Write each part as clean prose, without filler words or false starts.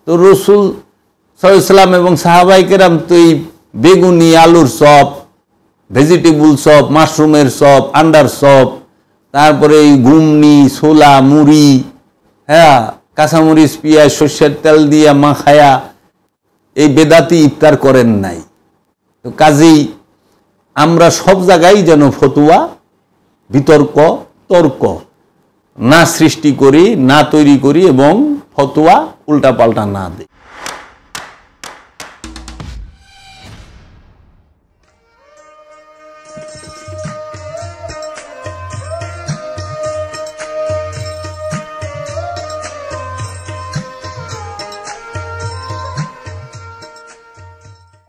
তো রসুল সাল্লাল্লাহু আলাইহি ওয়াসাল্লাম এবং সাহাবায়ে কেরাম তো এই বেগুনি, আলুর চপ, ভেজিটেবল চপ, মাশরুমের চপ, আন্ডার চপ, তারপরে এই ঘুমনি, ছোলা, মুড়ি, হ্যাঁ, কাঁচামরিচ, পেঁয়াজ, সর্ষের তেল দিয়া মাখায়া এই বেদাতি ইফতার করেন নাই। তো কাজেই আমরা সব জায়গায় যেন ফতুয়া, বিতর্ক, তর্ক না সৃষ্টি করি, না তৈরি করি এবং ফতুয়া উল্টাপাল্টা না দিই।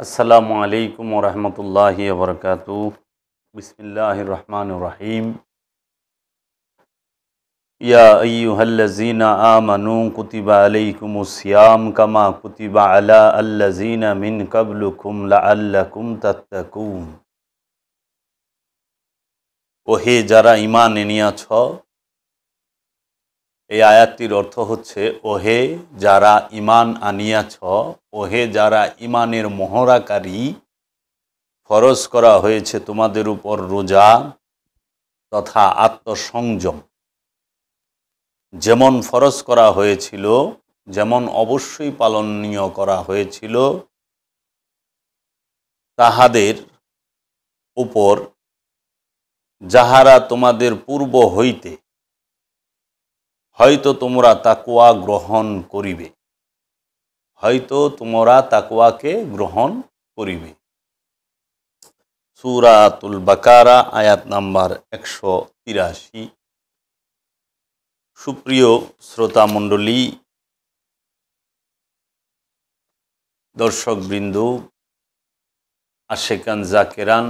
আসসালামু আলাইকুম ওয়া রাহমাতুল্লাহি ওয়া বারাকাতুহু। বিসমিল্লাহির রহমানির রহিম। ইয়া আইয়ুহাল্লাযীনা আমানু কুতিবা আলাইকুমুস সিয়াম কামা কুতিবা আলা আল্লাযীনা মিন ক্বাবলুকুম লাআল্লাকুম তাত্তাকুন। ওহে যারা ঈমান এনেছ, এই আয়াতটির অর্থ হচ্ছে ওহে যারা ঈমান আনিয়াছ, ওহে যারা ঈমানের মহড়াকারী, ফরজ করা হয়েছে তোমাদের উপর রোজা তথা আত্মসংযম। যেমন ফরজ করা হয়েছিল, যেমন অবশ্যই পালনীয় করা হয়েছিল তাহাদের উপর যাহারা তোমাদের পূর্ব হইতে হয়তো তোমরা তাকওয়া গ্রহণ করিবে, হয়তো তোমরা তাকওয়াকে গ্রহণ করিবে। সূরাতুল বাকারা আয়াত নাম্বার 183। সুপ্রিয় শ্রোতা মণ্ডলী, দর্শকবৃন্দ, আশেকান জাকেরান,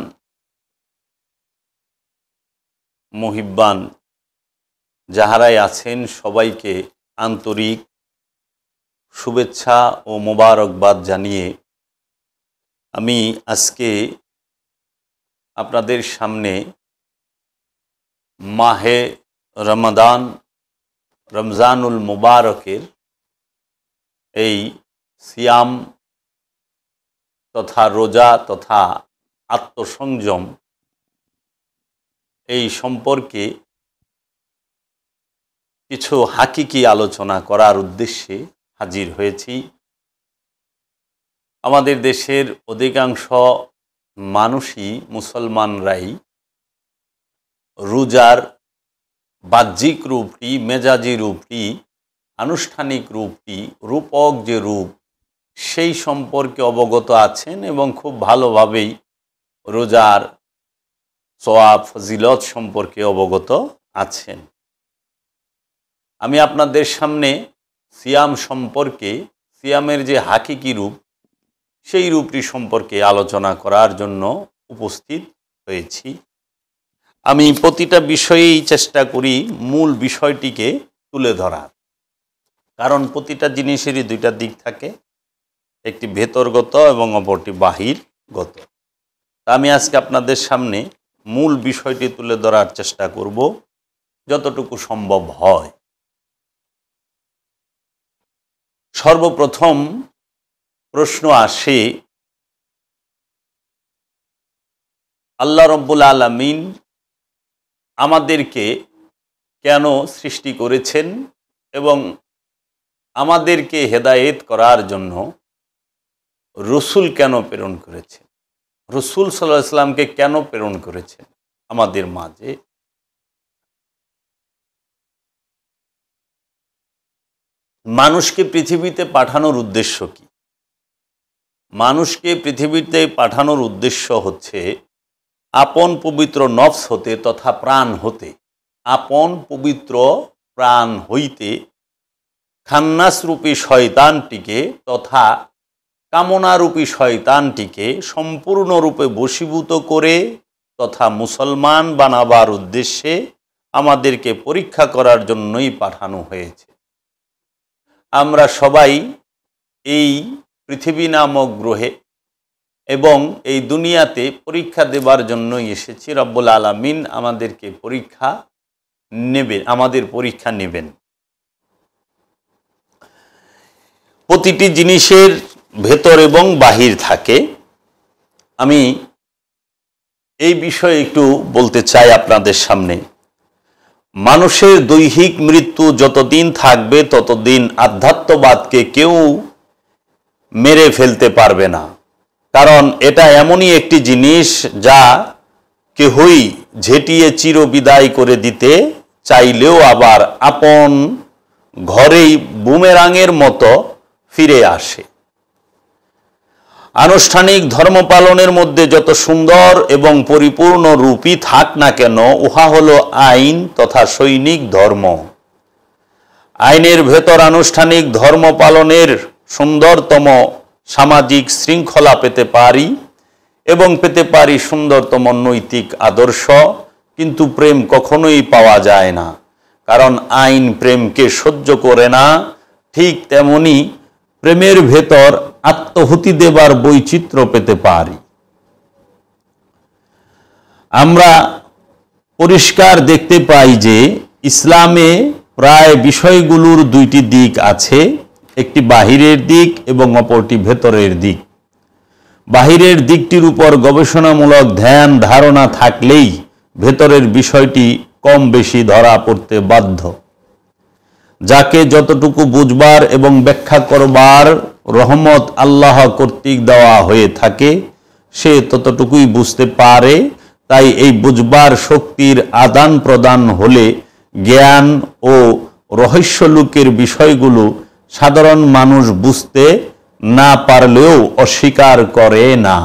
মুহিব্বান যাহারাই আছেন সবাইকে আন্তরিক শুভেচ্ছা ও মোবারকবাদ জানিয়ে আমি আজকে আপনাদের সামনে মাহে রমাদান, রমজানুল মুবারকের এই সিয়াম তথা রোজা তথা আত্মসংযম এই সম্পর্কে কিছু হাকিকি আলোচনা করার উদ্দেশ্যে হাজির হয়েছি। আমাদের দেশের অধিকাংশ মানুষই, মুসলমানরাই রোজার বাহ্যিক রূপটি, মেজাজি রূপটি, আনুষ্ঠানিক রূপটি, রূপক যে রূপ সেই সম্পর্কে অবগত আছেন এবং খুব ভালোভাবেই রোজার সওয়াব ফজিলত সম্পর্কে অবগত আছেন। আমি আপনাদের সামনে সিয়াম সম্পর্কে, সিয়ামের যে হাকিকি রূপ সেই রূপটি সম্পর্কে আলোচনা করার জন্য উপস্থিত হয়েছি। আমি প্রতিটা বিষয়েই চেষ্টা করি মূল বিষয়টিকে তুলে ধরার, কারণ প্রতিটা জিনিসেরই দুইটা দিক থাকে, একটি ভেতরগত এবং অপরটি বাহিরগত। আমি আজকে আপনাদের সামনে মূল বিষয়টি তুলে ধরার চেষ্টা করব যতটুকু সম্ভব হয়। সর্বপ্রথম প্রশ্ন আসে, আল্লাহ রব্বুল আলামিন আমাদেরকে কেন সৃষ্টি করেছেন এবং আমাদেরকে হেদায়েত করার জন্য রসুল কেন প্রেরণ করেছেন? রসুল সাল্লাল্লাহু আলাইহি ওয়াসাল্লামকে কেন প্রেরণ করেছেন আমাদের মাঝে? মানুষকে পৃথিবীতে পাঠানোর উদ্দেশ্য কি? মানুষকে পৃথিবীতে পাঠানোর উদ্দেশ্য হচ্ছে আপন পবিত্র নফস হতে তথা প্রাণ হতে, আপন পবিত্র প্রাণ হইতে খান্নাসরূপী শয়তানটিকে তথা কামনারূপী শয়তানটিকে সম্পূর্ণরূপে বশীভূত করে তথা মুসলমান বানাবার উদ্দেশ্যে আমাদেরকে পরীক্ষা করার জন্যই পাঠানো হয়েছে। আমরা সবাই এই পৃথিবী নামক গ্রহে এবং এই দুনিয়াতে পরীক্ষা দেবার জন্যই এসেছি। রব্বুল আলামিন আমাদেরকে পরীক্ষা নেবেন, আমাদের পরীক্ষা নেবেন। প্রতিটি জিনিসের ভেতর এবং বাহির থাকে। আমি এই বিষয়ে একটু বলতে চাই আপনাদের সামনে। মানুষের দৈহিক মৃত্যু যতদিন থাকবে ততদিন আধ্যাত্মবাদকে কেউ মেরে ফেলতে পারবে না, কারণ এটা এমনই একটি জিনিস যা কেহই ঝেঁটিয়ে চিরবিদায় করে দিতে চাইলেও আবার আপন ঘরেই বুমেরাঙের মতো ফিরে আসে। আনুষ্ঠানিক ধর্ম পালনের মধ্যে যত সুন্দর এবং পরিপূর্ণ রূপই থাক না কেন, উহা হলো আইন তথা সৈনিক ধর্ম। আইনের ভেতর আনুষ্ঠানিক ধর্ম পালনের সুন্দরতম সামাজিক শৃঙ্খলা পেতে পারি এবং পেতে পারি সুন্দরতম নৈতিক আদর্শ, কিন্তু প্রেম কখনোই পাওয়া যায় না, কারণ আইন প্রেমকে সহ্য করে না। ঠিক তেমনি প্রেমের ভেতর আত্মহুতি দেবার বৈচিত্র্য পেতে পারি। আমরা পরিষ্কার দেখতে পাই যে ইসলামে প্রায় বিষয়গুলোর দুইটি দিক আছে, একটি বাহিরের দিক এবং অপরটি ভেতরের দিক। বাহিরের দিকটির উপর গবেষণামূলক ধ্যান ধারণা থাকলেই ভেতরের বিষয়টি কম বেশি ধরা পড়তে বাধ্য। যাকে যতটুকু বুঝবার এবং ব্যাখ্যা করবার রহমত আল্লাহ কর্তৃক দেওয়া হয়ে থাকে সে ততটুকুই বুঝতে পারে। তাই এই বুঝবার শক্তির আদান প্রদান হলে জ্ঞান ও রহস্যলোকের বিষয়গুলো সাধারণ মানুষ বুঝতে না পারলেও অস্বীকার করে না।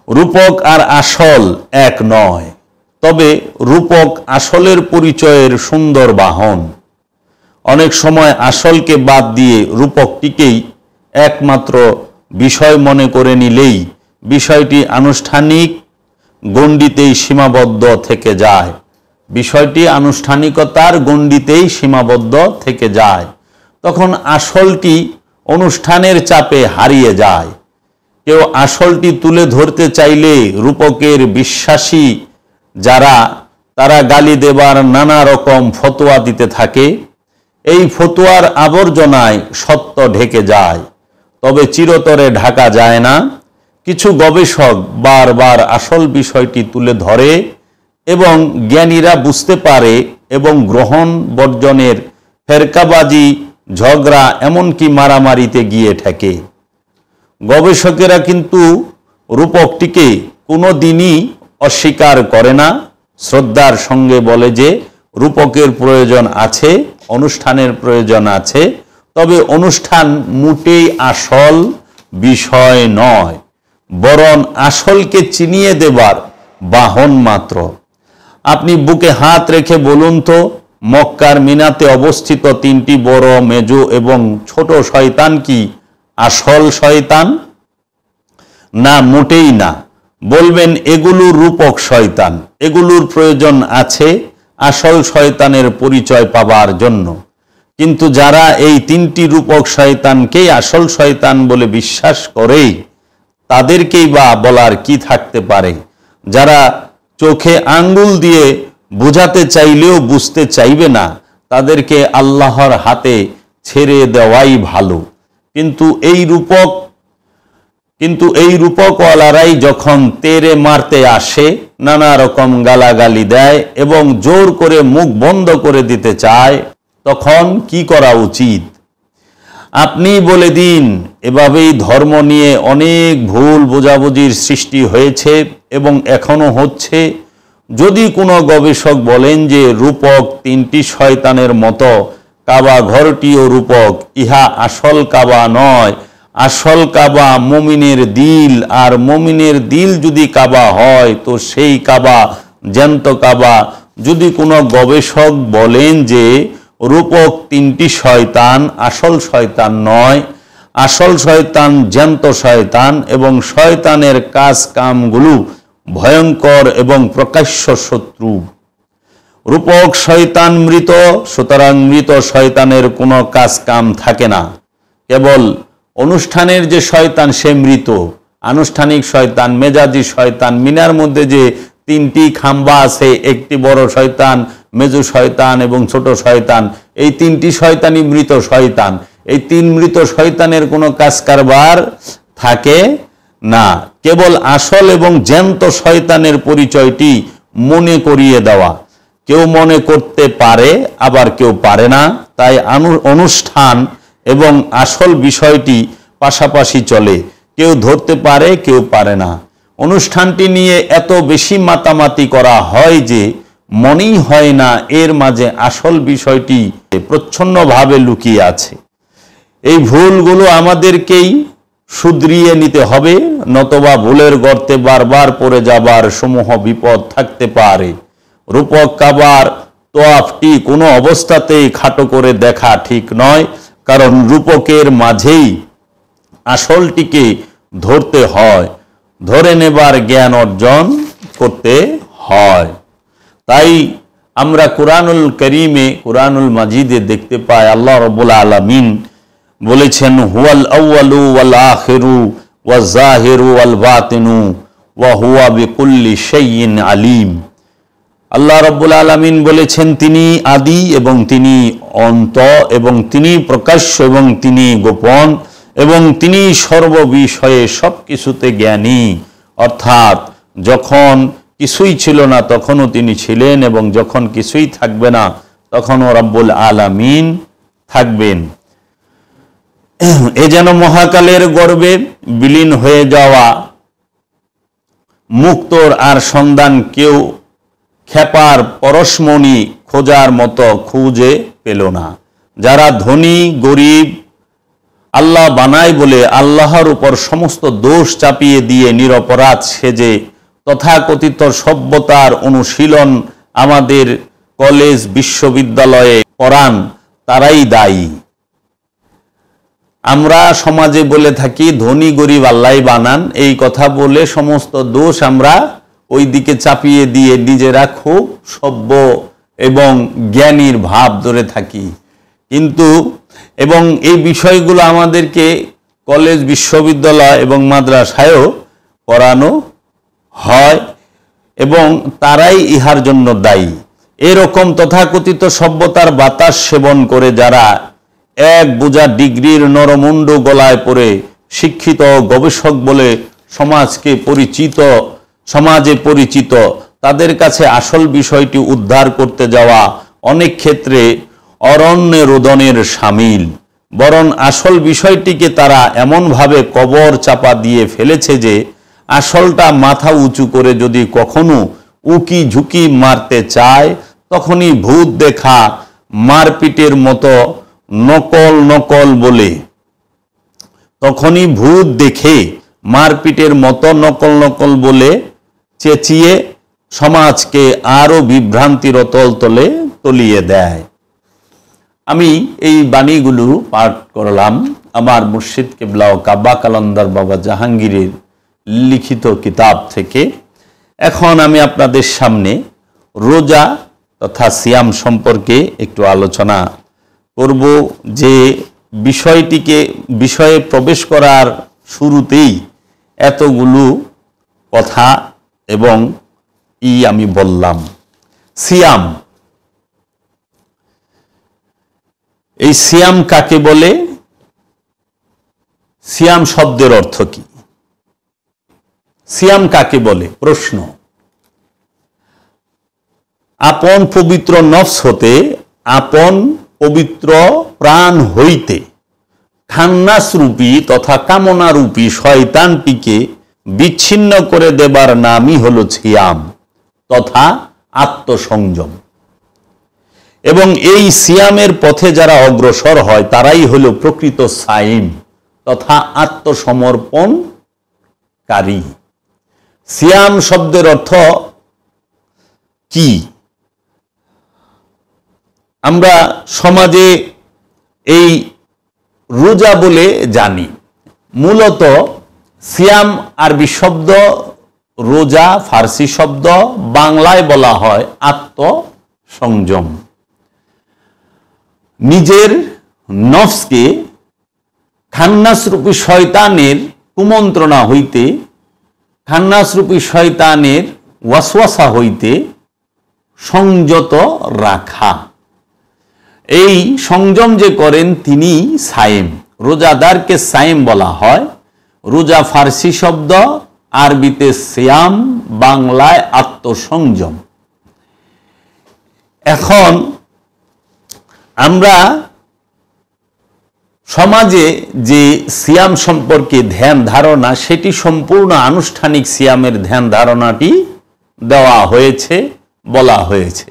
রূপক আর আসল এক নয়, তবে রূপক আসলের পরিচয়ের সুন্দর বাহন। অনেক সময় আসলকে বাদ দিয়ে রূপকটিকেই একমাত্র বিষয় মনে করে নিলেই বিষয়টি আনুষ্ঠানিক গণ্ডিতেই সীমাবদ্ধ থেকে যায়। বিষয়টি আনুষ্ঠানিকতার গণ্ডিতেই সীমাবদ্ধ থেকে যায়। তখন আসলটি অনুষ্ঠানের চাপে হারিয়ে যায়। কেউ আসলটি তুলে ধরতে চাইলে রূপকের বিশ্বাসী যারা তারা গালি দেবার নানা রকম ফতোয়া দিতে থাকে। এই ফতোয়ার আবর্জনায় সত্য ঢেকে যায়, তবে চিরতরে ঢাকা যায় না। কিছু গবেষক বারবার আসল বিষয়টি তুলে ধরে এবং জ্ঞানীরা বুঝতে পারে এবং গ্রহণ বর্জনের ফেরকাবাজি, ঝগড়া, এমনকি মারামারিতে গিয়ে ঠেকে। গবেষকেরা কিন্তু রূপকটিকে কোনো দিনই অস্বীকার করে না, শ্রদ্ধার সঙ্গে বলে যে রূপকের প্রয়োজন আছে, অনুষ্ঠানের প্রয়োজন আছে, তবে অনুষ্ঠান মোটেই আসল বিষয় নয়, বরং আসলকে চিনিয়ে দেবার বাহন মাত্র। আপনি বুকে হাত রেখে বলুন তো, মক্কার মিনাতে অবস্থিত তিনটি বড়, মেজো এবং ছোট শয়তান কি আসল শয়তান? না, মোটেই না। বলবেন এগুলো রূপক শয়তান, এগুলোর প্রয়োজন আছে আসল শয়তানের পরিচয় পাবার জন্য। কিন্তু যারা এই তিনটি রূপক শয়তানকেই আসল শয়তান বলে বিশ্বাস করে তাদেরকেই বা বলার কি থাকতে পারে? যারা চোখে আঙ্গুল দিয়ে বোঝাতে চাইলেও বুঝতে চাইবে না, তাদেরকে আল্লাহর হাতে ছেড়ে দেওয়াই ভালো। কিন্তু এই রূপকওয়ালারাই যখন তেরে মারতে আসে, নানা রকম গালাগালি দেয় এবং জোর করে মুখ বন্ধ করে দিতে চায়, তখন কি করা উচিত? আপনি বলে দিন। এভাবেই ধর্ম নিয়ে অনেক ভুল বোঝাবুঝির সৃষ্টি হয়েছে এবং এখনো হচ্ছে। যদি কোনো গবেষক বলেন যে রূপক তিনটি শয়তানের মতো, কাবা ঘরটিও রূপক, ইহা আসল কাবা নয়। আসল কাবা মুমিনের দিল, আর মুমিনের দিল যদি কাবা হয় তো সেই কাবা জ্যান্ত কাবা। যদি কোনো গবেষক বলেন যে রূপক তিনটি শয়তান, আসল শয়তান নয়, আসল শয়তান জ্যান্ত শয়তান এবং শয়তানের কাজ কামগুলো ভয়ঙ্কর এবং প্রকাশ্য শত্রু। রূপক শয়তান মৃত, সুতরাং মৃত শয়তানের কোনো কাজ কাম থাকে না। কেবল অনুষ্ঠানের যে শয়তান সে মৃত। আনুষ্ঠানিক শয়তান, মেজাজি শয়তান, মিনার মধ্যে যে তিনটি খাম্বা আছে, একটি বড় শয়তান, মেজু শয়তান এবং ছোট শয়তান, এই তিনটি শয়তানই মৃত শয়তান। এই 3 মৃত শয়তানের কোনো কাজ কারবার থাকে না। কেবল আসল এবং জ্যান্ত শয়তানের পরিচয়টি মনে করিয়ে দেওয়া। কেউ মনে করতে পারে, আবার কেউ পারে না। তাই অনুষ্ঠান এবং আসল বিষয়টি পাশাপাশি চলে। কেউ ধরতে পারে, কেউ পারে না। অনুষ্ঠানটি নিয়ে এত বেশি মাতামাতি করা হয় যে মনেই হয় না এর মাঝে আসল বিষয়টি প্রচ্ছন্নভাবে লুকিয়ে আছে। এই ভুলগুলো আমাদেরকেই শুধরিয়ে নিতে হবে, নতবা ভুলের গর্তে বারবার পড়ে যাবার সমূহ বিপদ থাকতে পারে। রূপক কাবার তোয়াফটি কোনো অবস্থাতেই খাটো করে দেখা ঠিক নয়, কারণ রূপকের মাঝেই আসলটিকে ধরতে হয়, ধরে নেবার জ্ঞান অর্জন করতে হয়। তাই আমরা কুরআনুল কারীমে, কুরআনুল মাজিদে দেখতে পাই আল্লাহ রাব্বুল আলামিন বলেছেন, হুয়াল আউয়ালু ওয়াল আখিরু ওয়াজ জাহিরু ওয়াল বাতিনু ওয়া হুয়া বিকুল্লি শাইইন আলিম। আল্লাহ রাব্বুল আলামিন বলেছেন তিনি আদি এবং তিনি অন্ত, এবং তিনি প্রকাশ্য এবং তিনি গোপন, এবং তিনি সর্ববিষয়ে সবকিছুতে জ্ঞানী। অর্থাৎ যখন কিছুই ছিল না তখনও তিনি ছিলেন, এবং যখন কিছুই থাকবে না তখনও রাব্বুল আলামিন থাকবেন। এ যেন মহাকালের গর্ভে বিলীন হয়ে যাওয়া মুক্তর আর সন্ধান কেউ খেপার পরশমণি খোঁজার মতো খুঁজে পেল না। যারা ধনী গরিব আল্লাহ বানায় বলে আল্লাহর উপর সমস্ত দোষ চাপিয়ে দিয়ে নিরপরাধ সেজে তথাকথিত সভ্যতার অনুশীলন আমাদের কলেজ বিশ্ববিদ্যালয়ে পড়ান, তারাই দায়ী। আমরা সমাজে বলে থাকি ধনী গরিব আল্লাহ বানান, এই কথা বলে সমস্ত দোষ আমরা ওই দিকে চাপিয়ে দিয়ে নিজেরা খুব সভ্য এবং জ্ঞানীর ভাব ধরে থাকি। কিন্তু এবং এই বিষয়গুলো আমাদেরকে কলেজ বিশ্ববিদ্যালয় এবং মাদ্রাসায়ও পড়ানো হয়, এবং তারাই ইহার জন্য দায়ী। এরকম তথাকথিত সভ্যতার বাতাস সেবন করে যারা এক বোঝা ডিগ্রির নরমুন্ডু গলায় পরে শিক্ষিত গবেষক বলে সমাজে পরিচিত, তাদের কাছে আসল বিষয়টি উদ্ধার করতে যাওয়া অনেক ক্ষেত্রে অরণ্যে রোদনের শামিল। বরং আসল বিষয়টিকে তারা এমনভাবে কবর চাপা দিয়ে ফেলেছে যে আসলটা মাথা উঁচু করে যদি কখনো উকি ঝুঁকি মারতে চায়, তখনই ভূত দেখা মারপিটের মতো নকল বলে, তখনই ভূত দেখে মারপিটের মতো নকল বলে চেঁচিয়ে সমাজকে আরো বিভ্রান্তির তলে তলিয়ে দেয়। আমি এই বাণীগুলো পাঠ করলাম আমার মুর্শিদ কিবলা ও কাবা কালান্দার বাবা জাহাঙ্গীরের লিখিত কিতাব থেকে। এখন আমি আপনাদের সামনে রোজা তথা সিয়াম সম্পর্কে একটু আলোচনা করব, যে বিষয়ে প্রবেশ করার শুরুতেই এতগুলো কথা এবং আমি বললাম। সিয়াম, এই সিয়াম কাকে বলে? সিয়াম শব্দের অর্থ কি? সিয়াম কাকে বলে? প্রশ্ন। আপন পবিত্র নফস হতে, আপন পবিত্র প্রাণ হইতে খান্নাসরূপী তথা কামনারূপী শয়তানটিকে বিচ্ছিন্ন করে দেবার নামই হলো সিয়াম তথা আত্মসংযম। এবং এই সিয়ামের পথে যারা অগ্রসর হয় তারাই হলো প্রকৃত সাইম তথা আত্মসমর্পণকারী। সিয়াম শব্দের অর্থ কি? আমরা সমাজে এই রোজা বলে জানি। মূলত সিয়াম আরবি শব্দ, রোজা ফার্সি শব্দ, বাংলায় বলা হয় আত্মসংযম। নিজের নফসকে খান্নাসরূপী শয়তানের কুমন্ত্রণা হইতে, খান্নাসরূপী শয়তানের ওয়াসওয়াসা হইতে সংযত রাখা। এই সংযম যে করেন তিনি সায়েম। রোজাদারকে সায়েম বলা হয়। রোজা ফার্সি শব্দ, আরবিতে সিয়াম, বাংলায় আত্মসংযম। এখন আমরা সমাজে যে সিয়াম সম্পর্কে ধ্যান ধারণা, সেটি সম্পূর্ণ আনুষ্ঠানিক সিয়ামের ধ্যান ধারণাটি দেওয়া হয়েছে, বলা হয়েছে।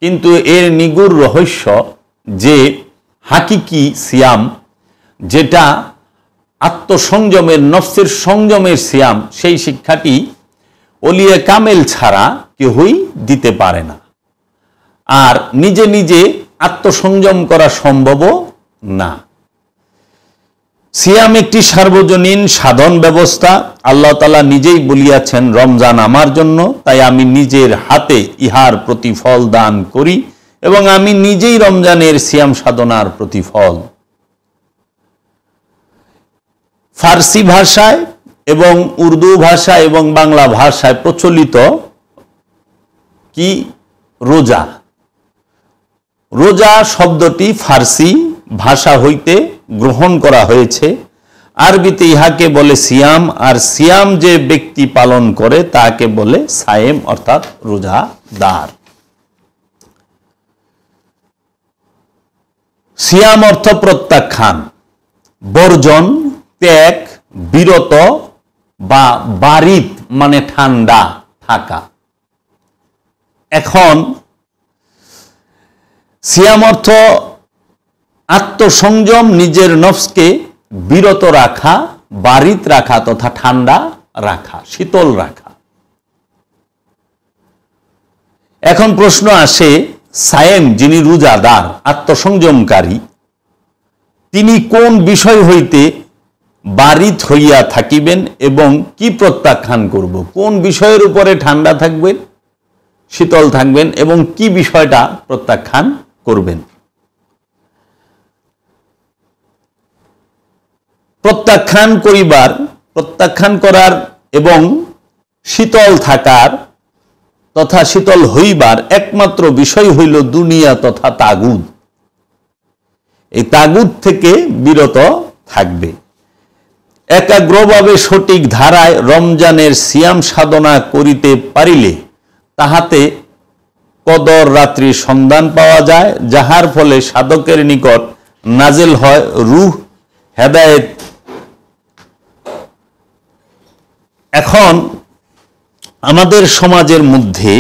কিন্তু এর নিগুড় রহস্য যে হাকিকি সিয়াম, যেটা আত্মসংযমের, নফসের সংযমের সিয়াম, সেই শিক্ষাটি ওলিয়ে কামেল ছাড়া কেউই দিতে পারে না। আর নিজে নিজে আত্মসংযম করা সম্ভবও না। সিয়াম একটি সার্বজনীন সাধন ব্যবস্থা। আল্লাহ তাআলা নিজেই বলিয়াছেন, রমজান আমার জন্য, তাই আমি নিজের হাতে ইহার প্রতিফল দান করি এবং আমি নিজেই রমজানের সিয়াম সাধনার প্রতিফল। ফার্সি ভাষায় এবং উর্দু ভাষায় এবং বাংলা ভাষায় প্রচলিত কি রোজা। রোজা শব্দটি ফার্সি ভাষা হইতে গ্রহণ করা হয়েছে। আরবিতে ইহাকে বলে সিয়াম, আর সিয়াম যে ব্যক্তি পালন করে তাকে বলে সায়েম, অর্থাৎ রোজাদার। সিয়াম অর্থ প্রত্যাখ্যান, বর্জন, ত্যাগ, বিরত বা বারিত মানে ঠান্ডা থাকা। এখন সিয়াম অর্থ আত্মসংযম, নিজের নফসকে বিরত রাখা, বারিত রাখা তথা ঠান্ডা রাখা, শীতল রাখা। এখন প্রশ্ন আসে, সায়েম যিনি রোজাদার, আত্মসংযমকারী, তিনি কোন বিষয় হইতে বারিত হইয়া থাকিবেন এবং কি প্রত্যাখ্যান করব? কোন বিষয়ের উপরে ঠান্ডা থাকবেন, শীতল থাকবেন এবং কি বিষয়টা প্রত্যাখ্যান করবেন? প্রত্যাখ্যান করার এবং শীতল থাকার তথা শীতল হইবার একমাত্র বিষয় হইল দুনিয়া তথা তাগুত। এই তাগুত থেকে বিরত থাকবে। একাগ্রভাবে সঠিক ধারায় রমজানের সিয়াম সাধনা করিতে পারিলে তাহাতে কদর রাত্রির সন্ধান পাওয়া যায়, যাহার ফলে সাধকের নিকট নাজেল হয় রূহ, হেদায়েত। এখন আমাদের সমাজের মধ্যে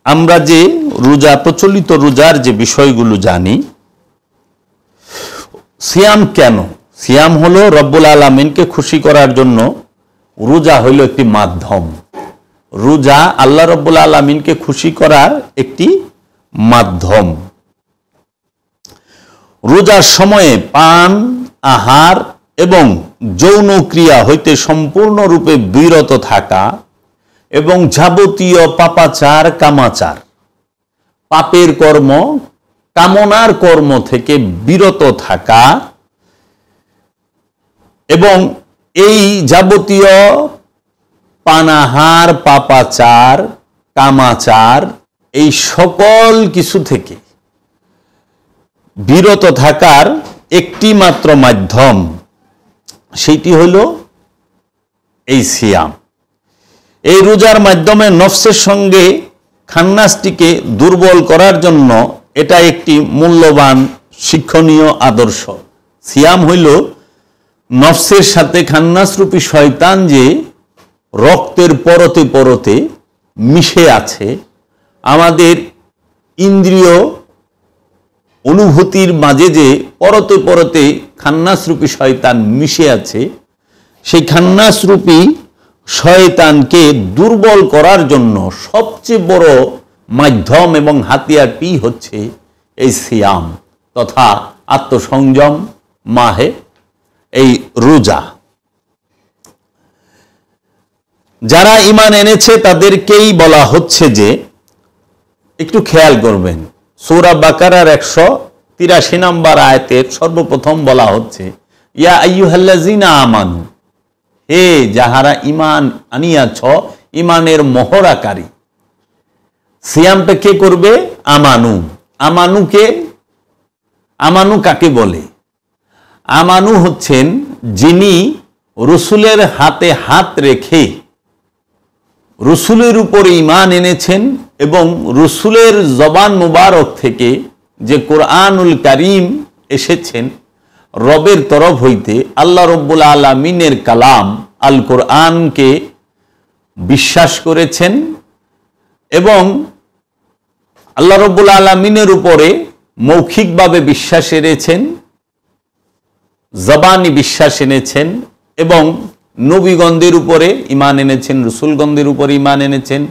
আমরা যে রোজা, প্রচলিত রোজার যে বিষয়গুলো জানি, সিয়াম কেন? সিয়াম হলো রব্বুল আলামিনকে খুশি করার জন্য। রোজা হইল একটি মাধ্যম। রোজা আল্লাহ রব্বুল আলামিনকে খুশি করার একটি মাধ্যম। রোজার সময়ে পান, আহার এবং যৌন ক্রিয়া হইতে সম্পূর্ণরূপে বিরত থাকা এবং যাবতীয় পাপাচার, কামাচার, পাপের কর্ম, কামনার কর্ম থেকে বিরত থাকা এবং এই যাবতীয় পানাহার, পাপাচার, কামাচার, এই সকল কিছু থেকে বিরত থাকার একটি মাত্র মাধ্যম, সেটি হইল এই সিয়াম। এই রোজার মাধ্যমে নফসের সঙ্গে খান্নাসটিকে দুর্বল করার জন্য এটা একটি মূল্যবান শিক্ষণীয় আদর্শ। সিয়াম হইল নফসের সাথে খান্নাসরূপী শয়তান যে রক্তের পরতে পরতে মিশে আছে, আমাদের ইন্দ্রিয় অনুভূতির মাঝে যে পরতে পরতে খান্নাসরূপী শয়তান মিশে আছে, সেই খান্নাসরূপী শয়তানকে দুর্বল করার জন্য সবচেয়ে বড় মাধ্যম এবং হাতিয়ারটি হচ্ছে এই সিয়াম তথা আত্মসংযম, মাহে এই রোজা। যারা ঈমান এনেছে তাদেরকেই বলা হচ্ছে যে, একটু খেয়াল করবেন, সূরা বাকারার 183 নম্বর আয়াতের সর্বপ্রথম বলা হচ্ছে, ইয়া আইয়ুহাল্লাযিনা আমানু, হে যাহারা ঈমান আনিয়াছ, ঈমানের মোহরাকারী। সিয়ামটা কে করবে? আমানু। আমানুকে আমানু কাকে বলে? আমানু হচ্ছেন যিনি রসুলের হাতে হাত রেখে রসুলের উপরে ঈমান এনেছেন এবং রসুলের জবান মুবারক থেকে যে কোরআনুল কারীম এসেছেন রবের তরফ হইতে, আল্লাহ রব্বুল আলামিনের কালাম আল কোরআনকে বিশ্বাস করেছেন এবং আল্লাহ রব্বুল আলামিনের উপরে মৌখিকভাবে বিশ্বাস এনেছেন, জবানি বিশ্বাস এনেছেন এবং নবীগণদের উপরে ঈমান এনেছেন, রসুলগণদের উপরে ঈমান এনেছেন,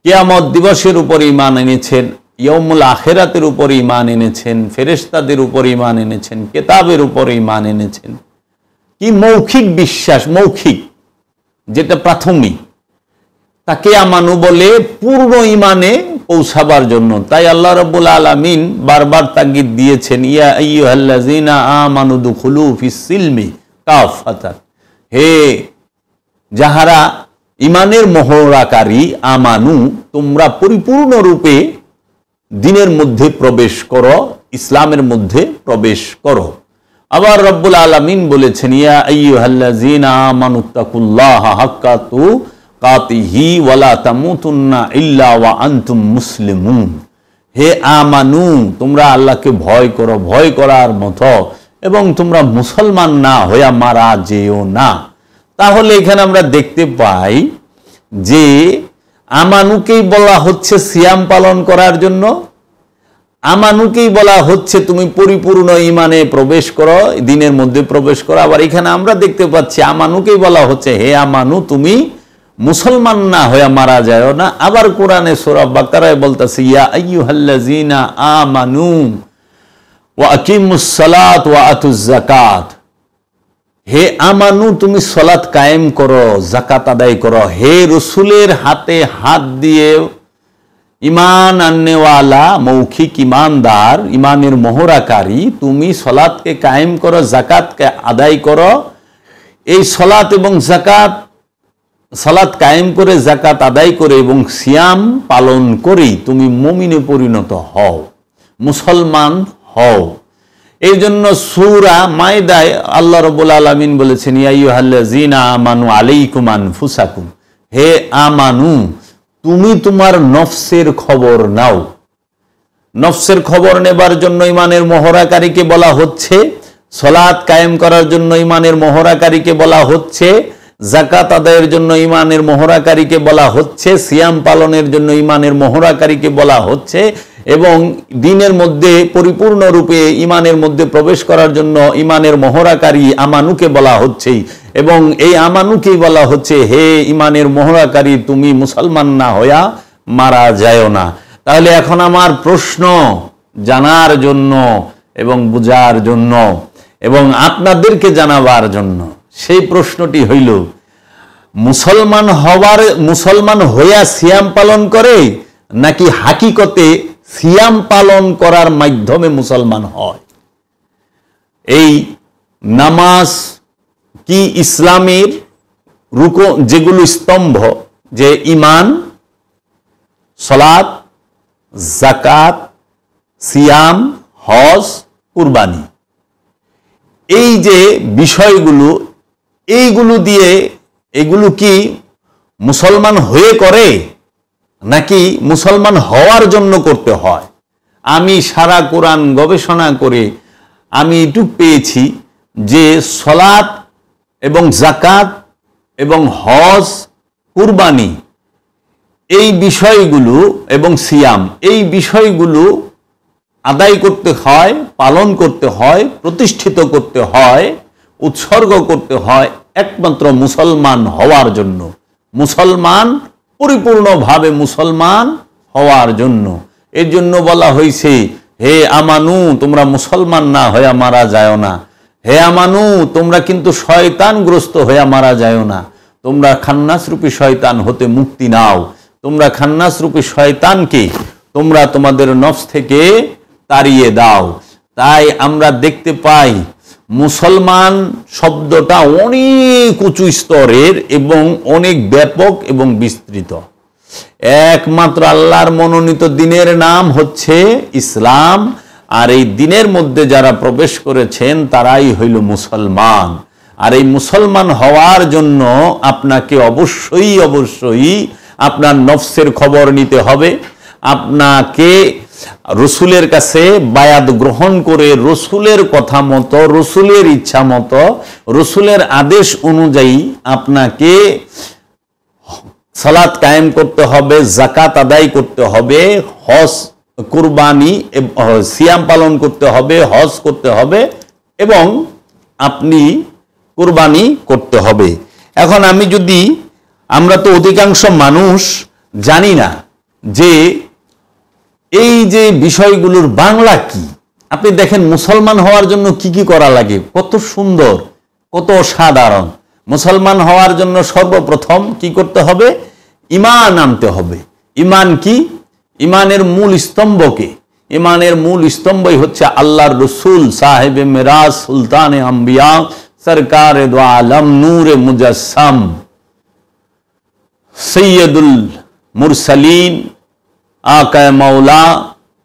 কিয়ামত দিবসের উপরে ঈমান এনেছেন, ইয়ৌমুল আখিরাতের উপরে ঈমান এনেছেন, ফেরেশতাদের উপরে ঈমান এনেছেন, কিতাবের উপরে ঈমান এনেছেন। কি মৌখিক বিশ্বাস, মৌখিক যেটা প্রাথমিক, তাকে আমানু বলে পূর্ণ ঈমানে পৌঁছাবার জন্য। তাই আল্লাহ রাব্বুল আলামিন বারবার তাগিদ দিয়েছেন, ইয়া আইয়ুহাল্লাযীনা আমানু দুখুলু ফিস সিলমি কাফাতান, হে যাহারা ঈমানের মহড়াকারী আমানু, তোমরা পরিপূর্ণরূপে দ্বীনের মধ্যে প্রবেশ করো, ইসলামের মধ্যে প্রবেশ করো। আবার রব্বুল আলামিন বলেছেন, ইয়া আইয়ুহাল্লাযীনা আমানুত্তাকুল্লাহা হাক্কা তুকাতিহি ওয়ালা তামুতুন্না ইল্লা ওয়া আনতুম মুসলিমুন, হে আমানু, তোমরা আল্লাহকে ভয় করো, ভয় করার মতো, এবং তোমরা মুসলমান না হইয়া মারা যেও না। তাহলে এখানে আমরা দেখতে পাই যে আমানুকেই বলা হচ্ছে সিয়াম পালন করার জন্য, আমানুকেই বলা হচ্ছে তুমি পরিপূর্ণ ঈমানে প্রবেশ করো, দ্বীনের মধ্যে প্রবেশ করো। আবার এখানে আমরা দেখতে পাচ্ছি আমানুকেই বলা হচ্ছে, হে আমানু, তুমি মুসলমান না হয়ে মারা যায় না। আবার কোরআনে সূরা বাকারায় বলতেছে, ইয়া আইয়ুহাল্লাযীনা আমানু ওয়া আকিমুস সালাত ওয়া আতুজ যাকাত, হে আমানু, তুমি সালাত কায়েম করো, যাকাত আদায় করো। হে রসুলের হাতে হাত দিয়ে ঈমান আননেওয়ালা মৌখিক ঈমানদার, ঈমানের মহড়াকারী, তুমি সালাতকে কায়েম করো, যাকাতকে আদায় করো। এই সালাত এবং যাকাত, সালাত কায়েম করে, যাকাত আদায় করে এবং সিয়াম পালন করেই তুমি মুমিনে পরিণত হও, মুসলমান হও। এই জন্য সূরা মায়দায় আল্লাহ রাব্বুল আলামিন বলেছেন, ইয়া আইয়ুহাল্লাযীনা আমানু আলাইকুম আনফুসাকুম, হে আমানু, তুমি তোমার নফসের খবর নাও। নফসের খবর নেবার জন্য ঈমানের মহড়াকারীকে বলা হচ্ছে, সালাত কায়েম করার জন্য ঈমানের মহড়াকারীকে বলা হচ্ছে, যাকাত আদায়ের জন্য ঈমানের মহড়াকারীকে বলা হচ্ছে, সিয়াম পালনের জন্য ঈমানের মহড়াকারীকে বলা হচ্ছে, এবং দ্বীনের মধ্যে পরিপূর্ণরূপে ঈমানের মধ্যে প্রবেশ করার জন্য ঈমানের মহড়াকারী আমানুকে বলা হচ্ছে। এবং এই আমানুকেই বলা হচ্ছে, হে ঈমানের মহড়াকারী, তুমি মুসলমান না হইয়া মারা যায়ও না। তাহলে এখন আমার প্রশ্ন জানার জন্য এবং বুঝার জন্য এবং আপনাদেরকে জানাবার জন্য, সেই প্রশ্নটি হইল, মুসলমান হইয়া সিয়াম পালন করে নাকি হাকিকতে সিয়াম পালন করার মাধ্যমে মুসলমান হয়? এই নামাজ কি ইসলামের রুকু, যেগুলো স্তম্ভ, যে ঈমান, সালাত, যাকাত, সিয়াম, হজ, কুরবানি, এই যে বিষয়গুলো, এইগুলো দিয়ে এগুলো কি মুসলমান হয়ে করে নাকি মুসলমান হওয়ার জন্য করতে হয়? আমি সারা কোরআন গবেষণা করে আমি এটুক পেয়েছি যে সালাত এবং যাকাত এবং হজ, কুরবানি, এই বিষয়গুলো এবং সিয়াম, এই বিষয়গুলো আদায় করতে হয়, পালন করতে হয়, প্রতিষ্ঠিত করতে হয়, উৎসর্গ করতে হয় একমাত্র মুসলমান হওয়ার জন্য, মুসলমান পরিপূর্ণভাবে মুসলমান হওয়ার জন্য। এর জন্য বলা হয়েছে, হে আমানু, তোমরা মুসলমান না হয়ে মারা যায় না। হে আমানু, তোমরা কিন্তু শয়তানগ্রস্ত হয়ে মারা যায় না। তোমরা খান্নাসরূপী শয়তান হতে মুক্তি নাও। তোমরা খান্নাসরূপী শয়তানকে তোমরা তোমাদের নফস থেকে তাড়িয়ে দাও। তাই আমরা দেখতে পাই মুসলমান শব্দটা অনেক উঁচু স্তরের এবং অনেক ব্যাপক এবং বিস্তৃত। একমাত্র আল্লাহর মনোনীত দ্বীনের নাম হচ্ছে ইসলাম, আর এই দিনের মধ্যে যারা প্রবেশ করেছেন তারাই হইল মুসলমান। আর এই মুসলমান হওয়ার জন্য আপনাকে অবশ্যই আপনার নফসের খবর নিতে হবে। আপনাকে রসুলের কাছে বায়াত গ্রহণ করে রসুলের কথা মতো, রসুলের ইচ্ছা মতো, রসুলের আদেশ অনুযায়ী আপনাকে সালাত কায়েম করতে হবে, যাকাত আদায় করতে হবে, হজ কুরবানি সিয়াম পালন করতে হবে, হজ করতে হবে এবং আপনি কুরবানি করতে হবে। এখন আমরা তো অধিকাংশ মানুষ জানি না যে এই যে বিষয়গুলোর বাংলা কি। আপনি দেখেন মুসলমান হওয়ার জন্য কি কি করা লাগে, কত সুন্দর, কত সাধারণ। মুসলমান হওয়ার জন্য সর্বপ্রথম কি করতে হবে? ঈমান আনতে হবে। ঈমান কি? ঈমানের মূল স্তম্ভকে, ঈমানের মূল স্তম্ভই হচ্ছে আল্লাহর রসুল সাহেবে মেরাজ সুলতানে আম্বিয়া সরকারে দো আলম নূরে মুজাসসাম সৈয়দুল মুরসালিন আকায়ে মাওলা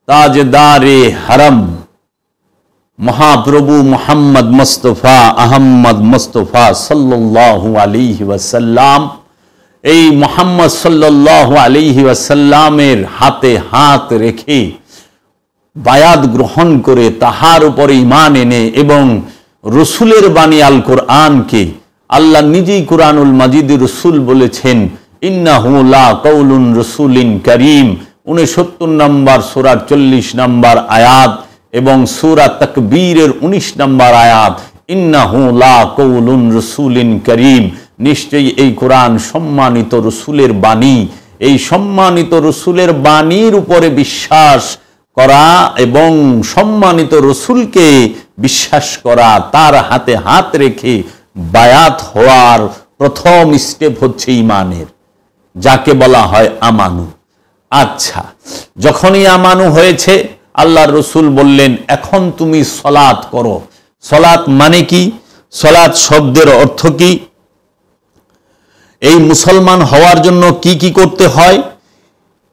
তাজদারে হরম মহাপ্রভু মোহাম্মদ মুস্তফা আহম্মদ মুস্তফা সাল্লাল্লাহু আলাইহি ওয়াসাল্লাম। এই মোহাম্মদ সাল্লাল্লাহু আলাইহি ওয়াসাল্লামের হাতে হাত রেখে বায়াত গ্রহণ করে তাহার উপরে ঈমান এনে এবং রসুলের বাণী আল কোরআনকে, আল্লাহ নিজেই কোরআনুল মাজিদে রসুল বলেছেন ইন্নাহু লা কাউলুন রসুলিন করিম, 69 নম্বর সূরার 40 নম্বর আয়াত এবং সূরা তাকবীরের 19 নম্বর আয়াত, ইন্নাহু লা কাউলুন রসুলিন করিম, নিশ্চয়ই এই কোরআন সম্মানিত রসুলের বাণী। এই সম্মানিত রসুলের বাণীর উপরে বিশ্বাস করা এবং সম্মানিত রসুলকে বিশ্বাস করা, তার হাতে হাত রেখে বায়াত হওয়ার প্রথম স্টেপ হচ্ছে ঈমানের, যাকে বলা হয় আমানু। আচ্ছা, যখনই আমানু হয়েছে আল্লাহর রসুল বললেন এখন তুমি সলাত করো। সলাত মানে কি? সলাত শব্দের অর্থ কি? এই মুসলমান হওয়ার জন্য কি কি করতে হয়?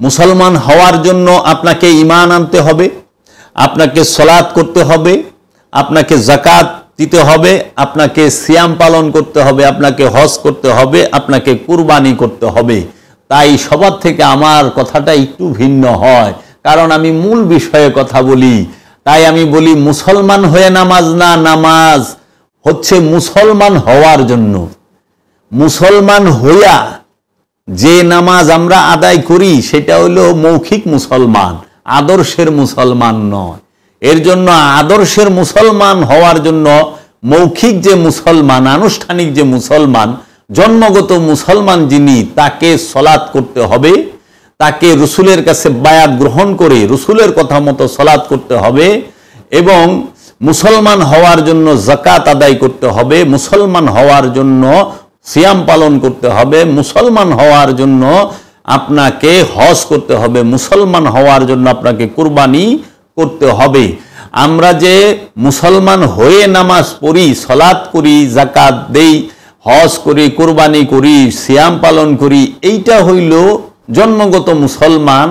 মুসলমান হওয়ার জন্য আপনাকে ঈমান আনতে হবে, আপনাকে সলাত করতে হবে, আপনাকে যাকাত দিতে হবে, আপনাকে সিয়াম পালন করতে হবে, আপনাকে হজ করতে হবে, আপনাকে কুরবানি করতে হবে। তাই সবার থেকে আমার কথাটা একটু ভিন্ন হয়, কারণ আমি মূল বিষয়ে কথা বলি। তাই আমি বলি মুসলমান হয়ে নামাজ না, নামাজ হচ্ছে মুসলমান হওয়ার জন্য। মুসলমান হইয়া যে নামাজ আমরা আদায় করি সেটা হলো মৌখিক মুসলমান, আদর্শের মুসলমান নয়। এর জন্য আদর্শের মুসলমান হওয়ার জন্য মৌখিক যে মুসলমান, আনুষ্ঠানিক যে মুসলমান, জন্মগত মুসলমান যিনি, তাকে সলাত করতে হবে, তাকে রসুলের কাছে বায়াত গ্রহণ করে রসুলের কথা মতো সলাত করতে হবে এবং মুসলমান হওয়ার জন্য যাকাত আদায় করতে হবে, মুসলমান হওয়ার জন্য সিয়াম পালন করতে হবে, মুসলমান হওয়ার জন্য আপনাকে হজ করতে হবে, মুসলমান হওয়ার জন্য আপনাকে কুরবানি করতে হবে। আমরা যে মুসলমান হয়ে নামাজ পড়ি, সলাত করি, যাকাত দেই, হজ করি, কুরবানি করি, সিয়াম পালন করি, এইটা হইল জন্মগত মুসলমান,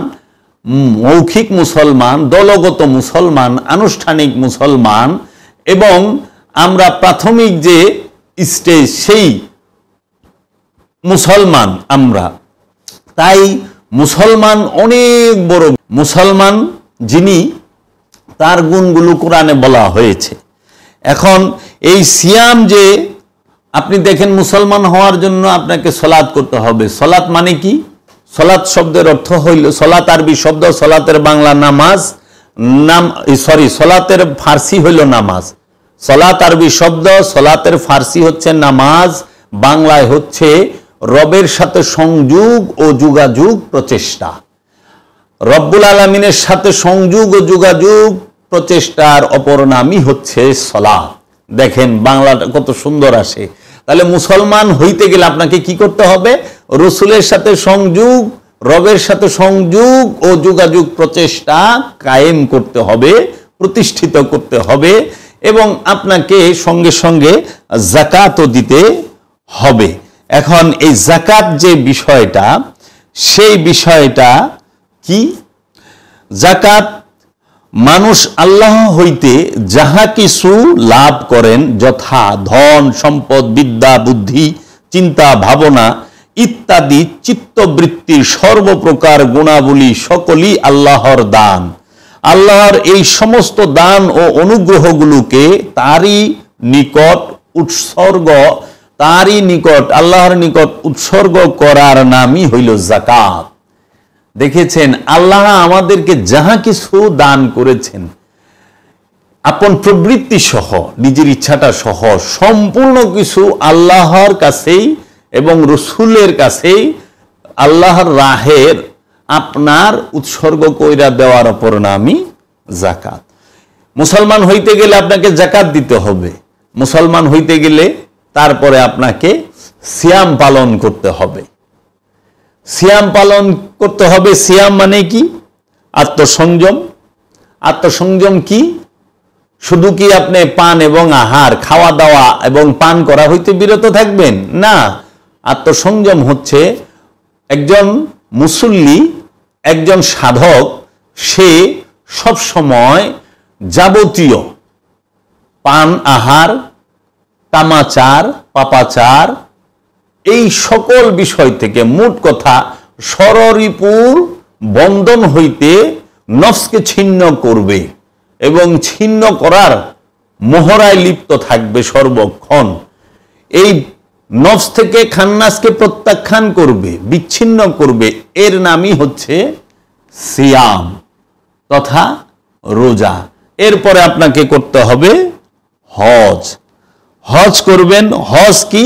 মৌখিক মুসলমান, দলগত মুসলমান, আনুষ্ঠানিক মুসলমান। এবং আমরা প্রাথমিক যে স্টেজ সেই মুসলমান আমরা। তাই মুসলমান অনেক বড় মুসলমান যিনি, তার গুণগুলো কোরআনে বলা হয়েছে। এখন এই সিয়াম যে আপনি দেখেন, মুসলমান হওয়ার জন্য আপনাকে সলাত করতে হবে। সলাত মানে কি? সলাত শব্দের অর্থ হইল, সলাত আরবি শব্দ, সলাতের বাংলা নামাজ, সলাতের ফার্সি হইল নামাজ। সলাত আরবি শব্দ, সলাতের ফার্সি হচ্ছে নামাজ, বাংলায় হচ্ছে রবের সাথে সংযোগ ও যোগাযোগ প্রচেষ্টা। রব্বুল আলামিনের সাথে সংযোগ ও যোগাযোগ প্রচেষ্টার অপর নামই হচ্ছে সলাত। দেখেন বাংলাটা কত সুন্দর আসে। তাহলে মুসলমান হইতে গেলে আপনাকে কি করতে হবে? রসুলের সাথে সংযোগ, রবের সাথে সংযোগ ও যোগাযোগ প্রচেষ্টা কায়েম করতে হবে, প্রতিষ্ঠিত করতে হবে এবং আপনাকে সঙ্গে সঙ্গে যাকাতও দিতে হবে। এখন এই যাকাত যে বিষয়টা, সেই বিষয়টা কি? যাকাত মানুষ আল্লাহ হইতে যাহা কিছু লাভ করেন, যথা ধন সম্পদ, বিদ্যা বুদ্ধি, চিন্তা ভাবনা ইত্যাদি চিত্তবৃত্তির সর্বপ্রকার গুণাবলী সকলই আল্লাহর দান। আল্লাহর এই সমস্ত দান ও অনুগ্রহগুলোকে তারই নিকট আল্লাহর নিকট উৎসর্গ করার নামই হইল যাকাত। দেখেছেন, আল্লাহ আমাদেরকে যাহা কিছু দান করেছেন, আপন প্রবৃত্তি সহ, নিজের ইচ্ছাটা সহ সম্পূর্ণ কিছু আল্লাহর কাছেই এবং রসুলের কাছেই আল্লাহর রাহের আপনার উৎসর্গ কইরা দেওয়ার অপর নামই যাকাত। মুসলমান হইতে গেলে আপনাকে যাকাত দিতে হবে। মুসলমান হইতে গেলে তারপরে আপনাকে সিয়াম পালন করতে হবে। সিয়াম পালন করতে হবে। সিয়াম মানে কি? আত্মসংযম। আত্মসংযম কি? শুধু কি আপনি পান এবং আহার, খাওয়া দাওয়া এবং পান করা হইতে বিরত থাকবেন? না, আত্মসংযম হচ্ছে একজন মুসল্লি, একজন সাধক, সে সব সময় যাবতীয় পান, আহার, কামাচার, পাপাচার এই সকল বিষয় থেকে, মোট কথা ষড়রিপুর বন্ধন হইতে নফসকে ছিন্ন করবে এবং ছিন্ন করার মহড়ায় লিপ্ত থাকবে সর্বক্ষণ। এই নফস থেকে খান্নাসকে প্রত্যাখ্যান করবে, বিচ্ছিন্ন করবে। এর নামই হচ্ছে সিয়াম তথা রোজা। এরপরে আপনাকে করতে হবে হজ। হজ করবেন। হজ কি?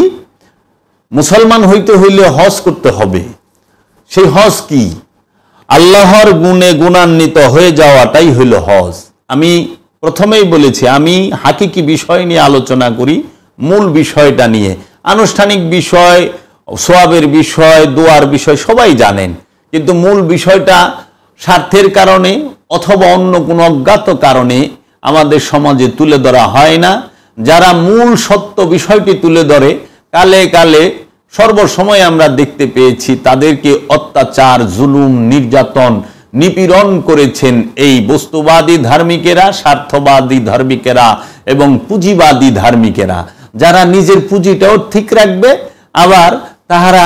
মুসলমান হইতে হইলে হজ করতে হবে। সেই হজ কি? আল্লাহর গুণে গুণান্বিত হয়ে যাওয়াটাই হইল হজ। আমি প্রথমেই বলেছি, আমি হাকিকি বিষয় নিয়ে আলোচনা করি, মূল বিষয়টা নিয়ে। আনুষ্ঠানিক বিষয়, সোয়াবের বিষয়, দোয়ার বিষয় সবাই জানেন, কিন্তু মূল বিষয়টা স্বার্থের কারণে অথবা অন্য কোনো অজ্ঞাত কারণে আমাদের সমাজে তুলে ধরা হয় না। যারা মূল সত্য বিষয়টি তুলে ধরে, কালে কালে সর্বসময় আমরা দেখতে পেয়েছি তাদেরকে অত্যাচার, জুলুম, নির্যাতন, নিপীড়ন করেছেন এই বস্তুবাদী ধার্মিকেরা, স্বার্থবাদী ধার্মিকেরা এবং পুঁজিবাদী ধার্মিকেরা, যারা নিজের পুঁজিটাও ঠিক রাখবে, আবার তাহারা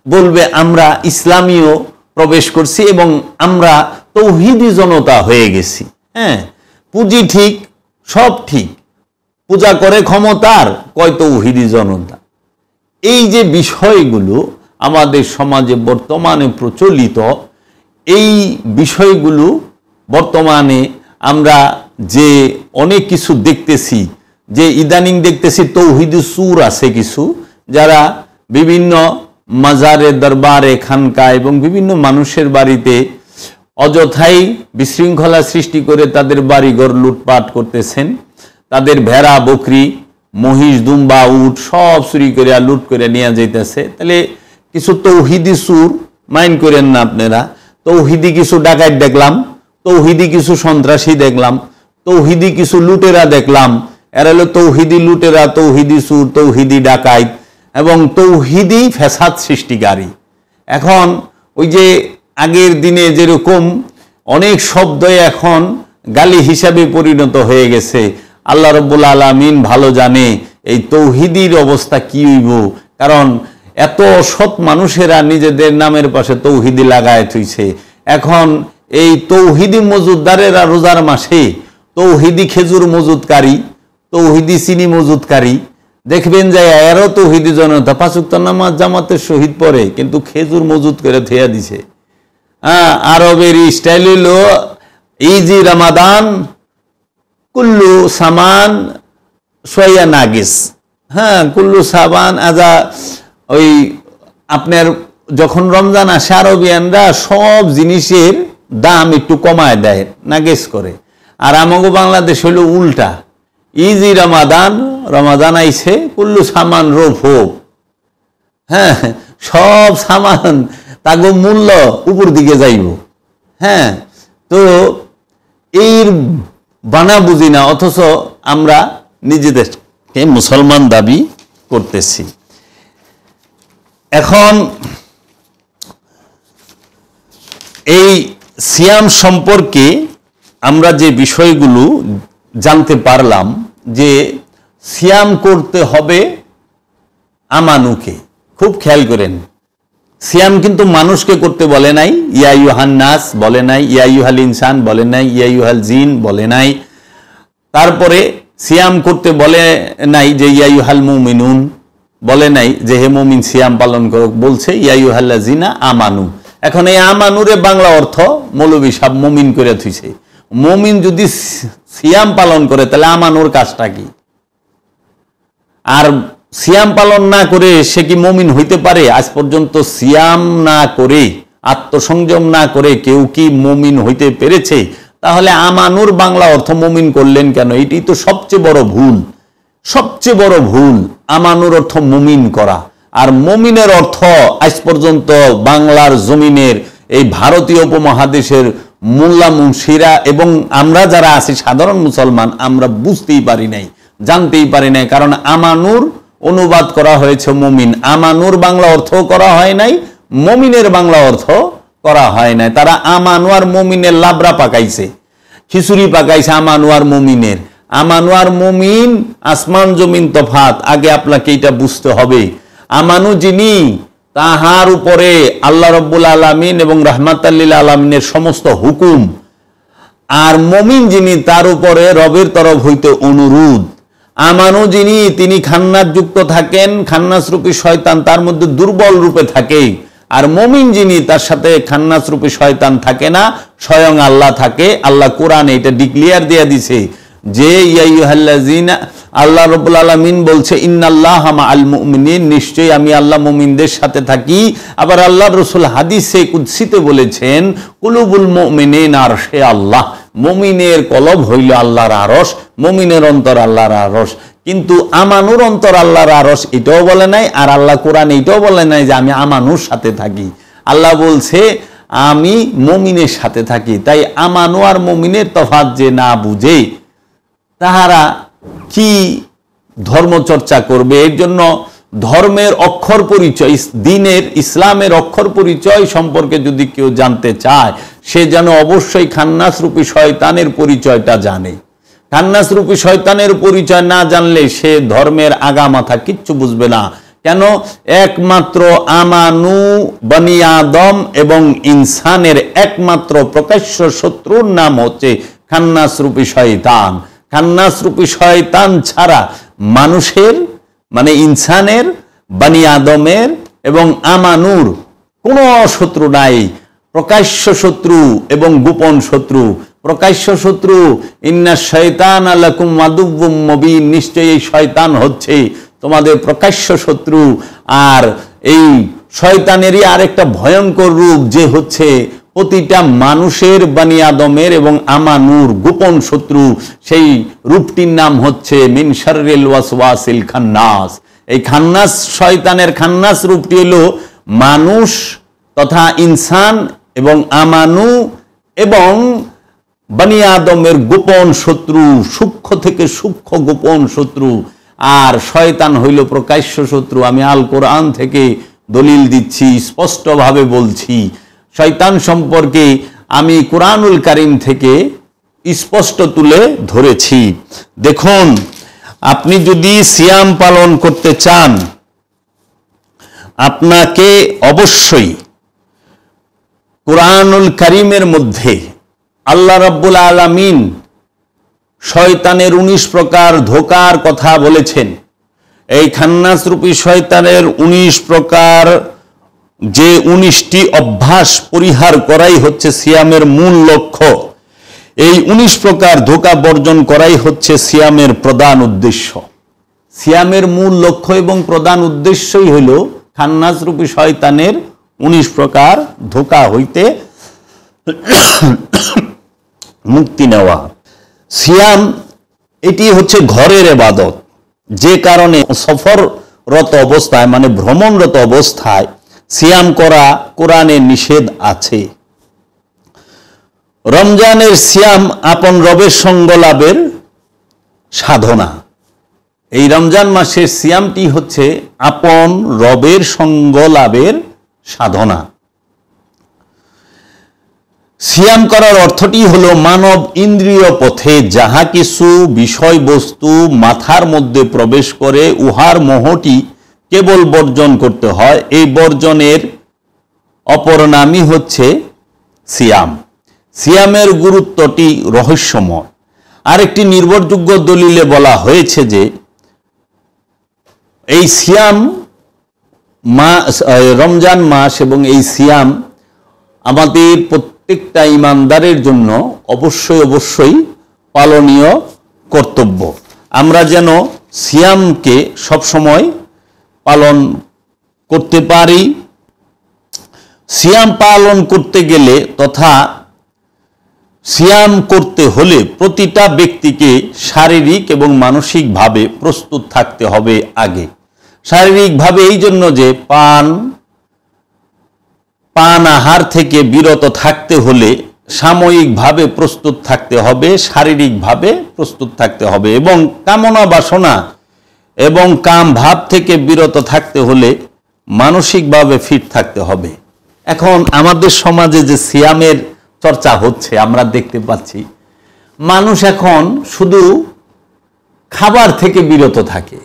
বলবে আমরা ইসলামীয় প্রবেশ করছি এবং আমরা তৌহিদি জনতা হয়ে গেছি। হ্যাঁ, পুঁজি ঠিক, সব ঠিক, পূজা করে ক্ষমতার, কয় তৌহিদি জনতা। এই যে বিষয়গুলো আমাদের সমাজে বর্তমানে প্রচলিত, এই বিষয়গুলো বর্তমানে আমরা যে অনেক কিছু দেখতেছি, যে ইদানিং দেখতেছি তৌহিদি সুর আছে কিছু, যারা বিভিন্ন মাজারে, দরবারে, খানকা এবং বিভিন্ন মানুষের বাড়িতে অযথাই বিশৃঙ্খলা সৃষ্টি করে তাদের বাড়িঘর লুটপাট করতেছেন। তাদের ভেড়া, বকরি, মহিষ, দুম্বা, উট সব চুরি করে লুট করে নিয়ে যাইতেছে। তাহলে কিছু তৌহিদি সুর মাইন্ড করেন না আপনারা। তৌহিদি কিছু ডাকাত দেখলাম, তৌহিদি কিছু সন্ত্রাসী দেখলাম, তৌহিদি কিছু লুটেরা দেখলাম। এরা হলো তৌহিদি লুটেরা, তৌহিদি সুর, তৌহিদি ডাকাত এবং তৌহিদি ফ্যাসাদ সৃষ্টিকারী। এখন ওই যে আগের দিনে যেরকম অনেক শব্দ এখন গালি হিসাবে পরিণত হয়ে গেছে, আল্লাহ রব্বুল আলামিন ভালো জানে এই তৌহিদির অবস্থা কি হইব। কারণ এত সৎ মানুষেরা নিজেদের নামের পাশে তৌহিদি লাগায় থইছে। এখন এই তৌহিদি মজুদদারেরা রোজার মাসে তৌহিদি খেজুর মজুদকারী, তৌহিদি চিনি মজুদকারী দেখবেন যে এরও তৌহিদি জনতা 5 ওয়াক্ত নামাজ জামাতের শহীদ পড়ে, কিন্তু খেজুর মজুদ করে থেয়া দিছে। আরবের স্টাইল হইল ইজি রমাদান কুল্লু সামান সোয়া নাগিস। হ্যাঁ, কুল্লু সাবান আজা। ওই আপনার যখন রমজান আসে আরবিয়ানরা সব জিনিসের দাম একটু কমায় দেয়, নাগেস করে। আর আমাগো বাংলাদেশ হইল উল্টা, ইজি রমাদান, রমাদান আইছে, কুল্লু সামান রোফ হোক। হ্যাঁ, সব সামান তাগো মূল্য উপর দিকে যাইব। হ্যাঁ, তো এর বানা বুঝি না, অথচ আমরা নিজেদেরকে মুসলমান দাবি করতেছি। এখন এই সিয়াম সম্পর্কে আমরা যে বিষয়গুলো জানতে পারলাম যে সিয়াম করতে হবে আমানুকে, খুব খেয়াল করেন। সিয়াম কিন্তু মানুষকে করতে বলে নাই, ইয়া ইউহান নাস বলে নাই, ইয়া ইউহাল ইনসান বলে নাই, ইয়া ইউহাল জিন বলে নাই। তারপরে সিয়াম করতে বলে নাই যে ইয়া ইউহাল মুমিনুন, বলে নাই যে হে মুমিন সিয়াম পালন করো, বলছে ইয়া ইউহাল্লাযিনা আমানু। এখন এই আমানুরে বাংলা অর্থ মৌলবী সাহেব মুমিন করে থুইছে। মুমিন যদি সিয়াম পালন করে তাহলে আমানুর কাজটা কি? আর সিয়াম পালন না করে সে কি মুমিন হইতে পারে? আজ পর্যন্ত সিয়াম না করে, আত্মসংযম না করে কেউ কি মুমিন হইতে পেরেছে? তাহলে আমানুর বাংলা অর্থ মুমিন করলেন কেন? এটি তো সবচেয়ে বড় ভুল, সবচেয়ে বড় ভুল। আমানুর অর্থ মুমিন করা, আর মুমিনের অর্থ আজ পর্যন্ত বাংলার জমিনের এই ভারতীয় উপমহাদেশের মোল্লা মুন্সিরা এবং আমরা যারা আছি সাধারণ মুসলমান, আমরা বুঝতেই পারি নাই, জানতেই পারি নাই। কারণ আমানুর অনুবাদ করা হয়েছে মুমিন, আমানুর বাংলা অর্থ করা হয় নাই, মুমিনের বাংলা অর্থ করা হয় নাই। তারা আমানু আর মুমিনের লাবড়া পাকাইছে, খিচুড়ি পাকাইছে আমানু আর মুমিনের। আমানু আর মুমিন আসমান জমিন তফাত, আগে আপনাকে এটা বুঝতে হবে। আমানু যিনি, তাহার উপরে আল্লাহ রব্বুল আলামিন এবং রাহমাতাল লিল আলামিনের সমস্ত হুকুম, আর মুমিন যিনি, তার উপরে রবের তরফ হইতে অনুরোধ। আমানু যিনি, তিনি খান্নাস যুক্ত থাকেন, খান্নাস রূপী শয়তান তার মধ্যে দুর্বল রূপে থাকে। আর মুমিন যিনি, তার সাথে খান্নাস রূপী শয়তান থাকে না, স্বয়ং আল্লাহ থাকে। আল্লাহ কোরআনে এটা ডিক্লিয়ার দিয়ে দিছে যে ইয়া আইয়ুহাল্লাযিনা, আল্লাহ রাব্বুল আলামিন বলছে ইন্নাল্লাহা মাআল মুমিনিন, নিশ্চয়ই আমি আল্লাহ মুমিনদের সাথে থাকি। আবার আল্লাহর রাসূল হাদিসে কুদসিতে বলেছেন কুলুবুল মুমিনিন আরশে আল্লাহ, মুমিনের কলব হইল আল্লাহর আরশ, মুমিনের অন্তর আল্লাহর আরশ। কিন্তু আমানুর অন্তর আল্লাহর আরশ এটাও বলে নাই, আর আল্লাহ কোরআন এটাও বলে নাই যে আমি আমানুর সাথে থাকি। আল্লাহ বলছে আমি মুমিনের সাথে থাকি। তাই আমানু আর মুমিনের তফাৎ যে না বুঝে, তাহারা কি ধর্মচর্চা করবে? এর জন্য ধর্মের অক্ষর পরিচয়, দ্বীনের ইসলামের অক্ষর পরিচয় সম্পর্কে যদি কেউ জানতে চায়, সে যেন অবশ্যই খান্নাস রূপী শয়তানের পরিচয়টা জানে। খান্নাস রূপী শয়তানের পরিচয় না জানলে সে ধর্মের আগা মাথা কিচ্ছু বুঝবে না। কেন? একমাত্র আমানু বনি আদম এবং ইনসানের একমাত্র প্রকাশ্য শত্রুর নাম হচ্ছে খান্নাস রূপী শয়তান। খান্নাস রূপী শয়তান ছাড়া মানুষের, মানে ইনসানের, বনি আদমের এবং আমানুর কোনো শত্রু নাই। প্রকাশ্য শত্রু এবং গোপন শত্রু। প্রকাশ্য শত্রু ইন্না শয়তান লাকুম আদুউম মুবিন, নিশ্চয়ই এই শয়তান হচ্ছে তোমাদের প্রকাশ্য শত্রু। আর এই শয়তানেরই আরেকটা ভয়ঙ্কর রূপ, যে হচ্ছে প্রতিটা মানুষের, বনি আদমের এবং আমানুর গোপন শত্রু। সেই রূপটির নাম হচ্ছে মিন শাররিল ওয়াসওয়াসিল খান্নাস। এই খান্নাস শয়তানের খান্নাস রূপটি হলো মানুষ তথা ইনসান এবং আমানু এবং বনি আদমের গোপন শত্রু, সূক্ষ্ম থেকে সূক্ষ্ম গোপন শত্রু। আর শয়তান হইল প্রকাশ্য শত্রু। আমি আল কোরআন থেকে দলিল দিচ্ছি, স্পষ্টভাবে বলছি। শয়তান সম্পর্কে আমি কোরআনুল কারীম থেকে স্পষ্ট তুলে ধরেছি। দেখুন, আপনি যদি সিয়াম পালন করতে চান, আপনাকে অবশ্যই কোরআনুল কারীমের মধ্যে আল্লাহ রাব্বুল আলামিন শয়তানের 19 প্রকার ধোঁকার কথা বলেছেন। এই খান্নাস রূপী শয়তানের 19 প্রকার, যে 19টি অভ্যাস পরিহার করাই হচ্ছে সিয়ামের মূল লক্ষ্য। এই 19 প্রকার ধোঁকা বর্জন করাই হচ্ছে সিয়ামের প্রধান উদ্দেশ্য। সিয়ামের মূল লক্ষ্য এবং প্রধান উদ্দেশ্যই হইল খান্নাস রূপী শয়তানের 19 প্রকার ধোঁকা হইতে মুক্তি নেওয়া। সিয়াম এটি হচ্ছে ঘরের ইবাদত, যে কারণে সফররত অবস্থায়, মানে ভ্রমণরত অবস্থায় সিয়াম করা কোরআনে নিষেধ আছে। রমজানের সিয়াম আপন রবের সঙ্গ লাভের সাধনা। এই রমজান মাসের সিয়ামটি হচ্ছে আপন রবের সঙ্গ লাভের সাধনা। সিয়াম করার অর্থটি হলো মানব ইন্দ্রিয় পথে যাহা কিছু বিষয়বস্তু মাথার মধ্যে প্রবেশ করে উহার মোহটি কেবল বর্জন করতে হয়। এই বর্জনের অপর নামই হচ্ছে সিয়াম। সিয়ামের গুরুত্বটি রহস্যময়। আরেকটি নির্ভরযোগ্য দলিলে বলা হয়েছে যে এই সিয়াম মাস, রমজান মাস এবং এই সিয়াম আমাদের প্রত্যেকটা ইমানদারের জন্য অবশ্যই পালনীয় কর্তব্য। আমরা যেন সিয়ামকে সবসময় পালন করতে পারি। সিয়াম পালন করতে গেলে তথা সিয়াম করতে হলে প্রতিটা ব্যক্তিকে শারীরিক এবং মানসিকভাবে প্রস্তুত থাকতে হবে আগে। শারীরিকভাবে এই জন্য যে পান আহার থেকে বিরত থাকতে হলে সাময়িকভাবে প্রস্তুত থাকতে হবে, শারীরিকভাবে প্রস্তুত থাকতে হবে, এবং কামনা বাসনা এবং কাম ভাব থেকে বিরত থাকতে হলে মানসিকভাবে ফিট থাকতে হবে। এখন আমাদের সমাজে যে সিয়ামের চর্চা হচ্ছে আমরা দেখতে পাচ্ছি, মানুষ এখন শুধু খাবার থেকে বিরত থাকে,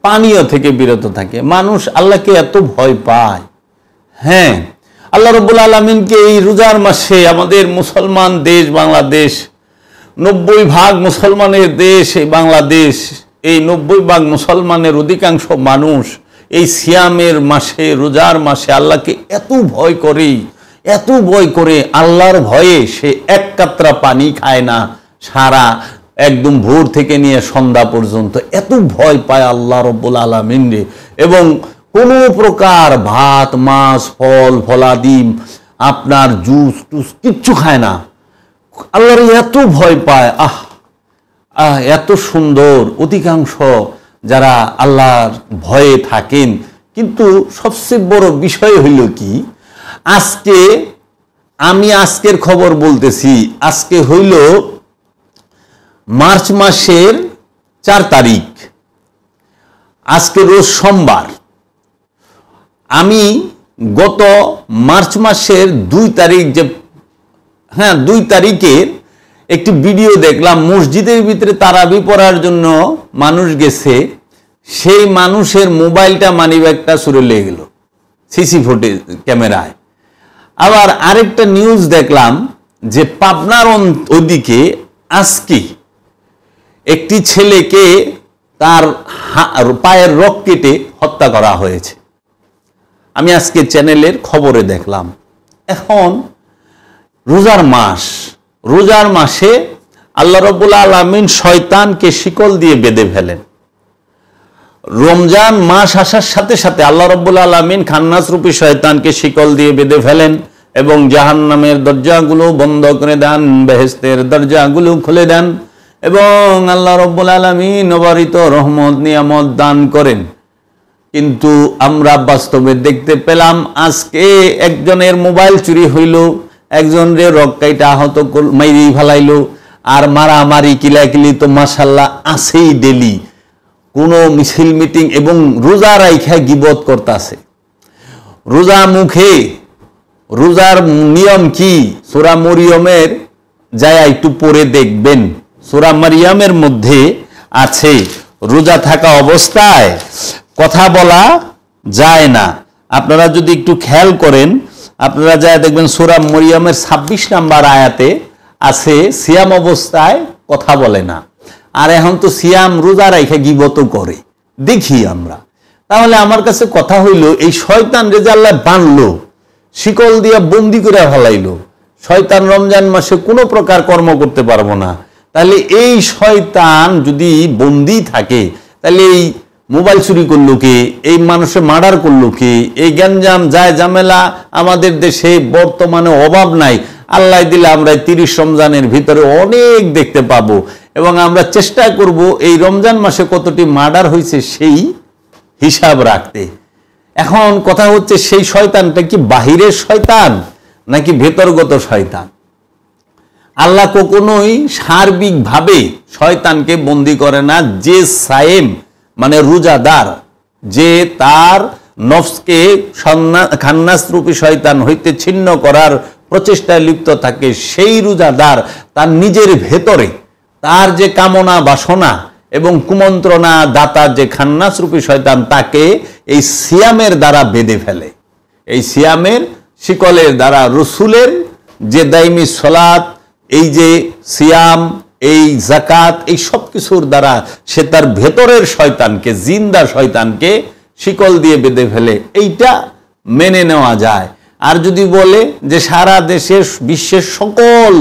পানীয় থেকে বিরত থাকে। মানুষ আল্লাহকে এত ভয় পায়। হ্যাঁ, আল্লাহ রাব্বুল আলামিনকে এই রোজার মাসে আমাদের মুসলমান দেশ বাংলাদেশ, 90% মুসলমানের দেশ এই বাংলাদেশ, এই 90% মুসলমানের অধিকাংশ মানুষ এই সিয়ামের মাসে, রোজার মাসে আল্লাহকে এত ভয় করে আল্লাহর ভয়ে সে এক কাতরা পানি খায় না সারা একদম ভোর থেকে নিয়ে সন্ধ্যা পর্যন্ত। এত ভয় পায় আল্লাহ রাব্বুল আলামিনরে, এবং কোনো প্রকার ভাত, মাছ, ফল, ফলাদি, আপনার জুস টুস কিচ্ছু খায় না। আল্লাহর এত ভয় পায়। এত সুন্দর অধিকাংশ যারা আল্লাহর ভয়ে থাকেন। কিন্তু সবচেয়ে বড় বিষয় হইল কি, আজকের খবর বলতেছি, আজকে হইল মার্চ মাসের 4 তারিখ, আজকে রোজ সোমবার। আমি গত মার্চ মাসের 2 তারিখ 2 তারিখের একটি ভিডিও দেখলাম। মসজিদের ভিতরে তারাবি পড়ার জন্য মানুষ গেছে, সেই মানুষের মোবাইলটা মানিব্যাগটা চুরি লেগে গেল সিসি ফুটেজ ক্যামেরায়। আবার আরেকটা নিউজ দেখলাম যে পাবনার ওদিকে আজকে একটি ছেলেকে তার পায়ের রক কেটে হত্যা করা হয়েছে। আমি আজকে চ্যানেলের খবরে দেখলাম। এখন রোজার মাসে আল্লাহ রাব্বুল আলামিন শয়তানকে শিকল দিয়ে বেঁধে ফেলেন। রমজান মাস আসার সাথে সাথে আল্লাহ রাব্বুল আলামিন খান্নাস রূপী শয়তানকে শিকল দিয়ে বেঁধে ফেলেন এবং জাহান্নামের দরজাগুলো বন্ধ করে দেন, বেহেশতের দরজাগুলো খুলে দেন, এবং আল্লাহ রাব্বুল আলামিন অবারিত রহমত নিয়ামত দান করেন। কিন্তু আমরা বাস্তবে দেখতে পেলাম আজকে একজনের মোবাইল চুরি হইল, একজনের রক্কাইটা আহত মাইরি ফেলাইল, আর মারামারি কিলাকিলি তো মাশাআল্লাহ আছেই ডেলি। কোনো মিছিল মিটিং এবং রোজা রাইখা গিবত করতেছে। রোজার নিয়ম কি সূরা মরিয়মের যায় একটু পড়ে দেখবেন। সূরা মরিয়মের মধ্যে আছে রোজা থাকা অবস্থায় কথা বলা যায় না। আপনারা যদি একটু খেয়াল করেন, আপনারা যায় দেখবেন সূরা মরিয়মের 26 নম্বর আয়াতে আছে সিয়াম অবস্থায় কথা বলে না। আর এখন তো সিয়াম রোজা রাইখা গিবত করে দেখি আমরা। তাহলে আমার কাছে কথা হইল, এই শয়তান রে যে আল্লাহ বানলো, শিকল দিয়া বন্দি করে ফেলাইলো, শয়তান রমজান মাসে কোনো প্রকার কর্ম করতে পারবো না। তাহলে এই শয়তান যদি বন্দি থাকে, তাহলে এই মোবাইল চুরি করলো কে, এই মানুষের মার্ডার করলো কে, এই গ্যাঞ্জাম যায় ঝামেলা আমাদের দেশে বর্তমানে অভাব নাই। আল্লাহ দিলে আমরা 30 রমজানের ভিতরে অনেক দেখতে পাবো, এবং আমরা চেষ্টা করব এই রমজান মাসে কতটি মার্ডার হয়েছে সেই হিসাব রাখতে। এখন কথা হচ্ছে, সেই শয়তানটা কি বাহিরের শয়তান নাকি ভেতরগত শয়তান? আল্লাহ কখনোই সার্বিকভাবে শয়তানকে বন্দি করে না। যে সায়েম মানে রোজাদার, যে তার নফসকে খান্নাস রূপী শয়তান হইতে ছিন্ন করার প্রচেষ্টায় লিপ্ত থাকে, সেই রোজাদার তার নিজের ভেতরে তার যে কামনা বাসনা এবং কুমন্ত্রণা দাতার যে খান্নাসরূপী শয়তান তাকে এই সিয়ামের দ্বারা বেঁধে ফেলে। এই সিয়ামের শিকলের দ্বারা রসুলের যে দাইমি সলাত, এই যে সিয়াম, এই জাকাত, এই সব কিছুর দ্বারা সে তার ভেতরের শয়তানকে, জিন্দা শয়তানকে শিকল দিয়ে বেঁধে ফেলে। এইটা মেনে নেওয়া যায়। আর যদি বলে যে সারা দেশের বিশ্বের সকল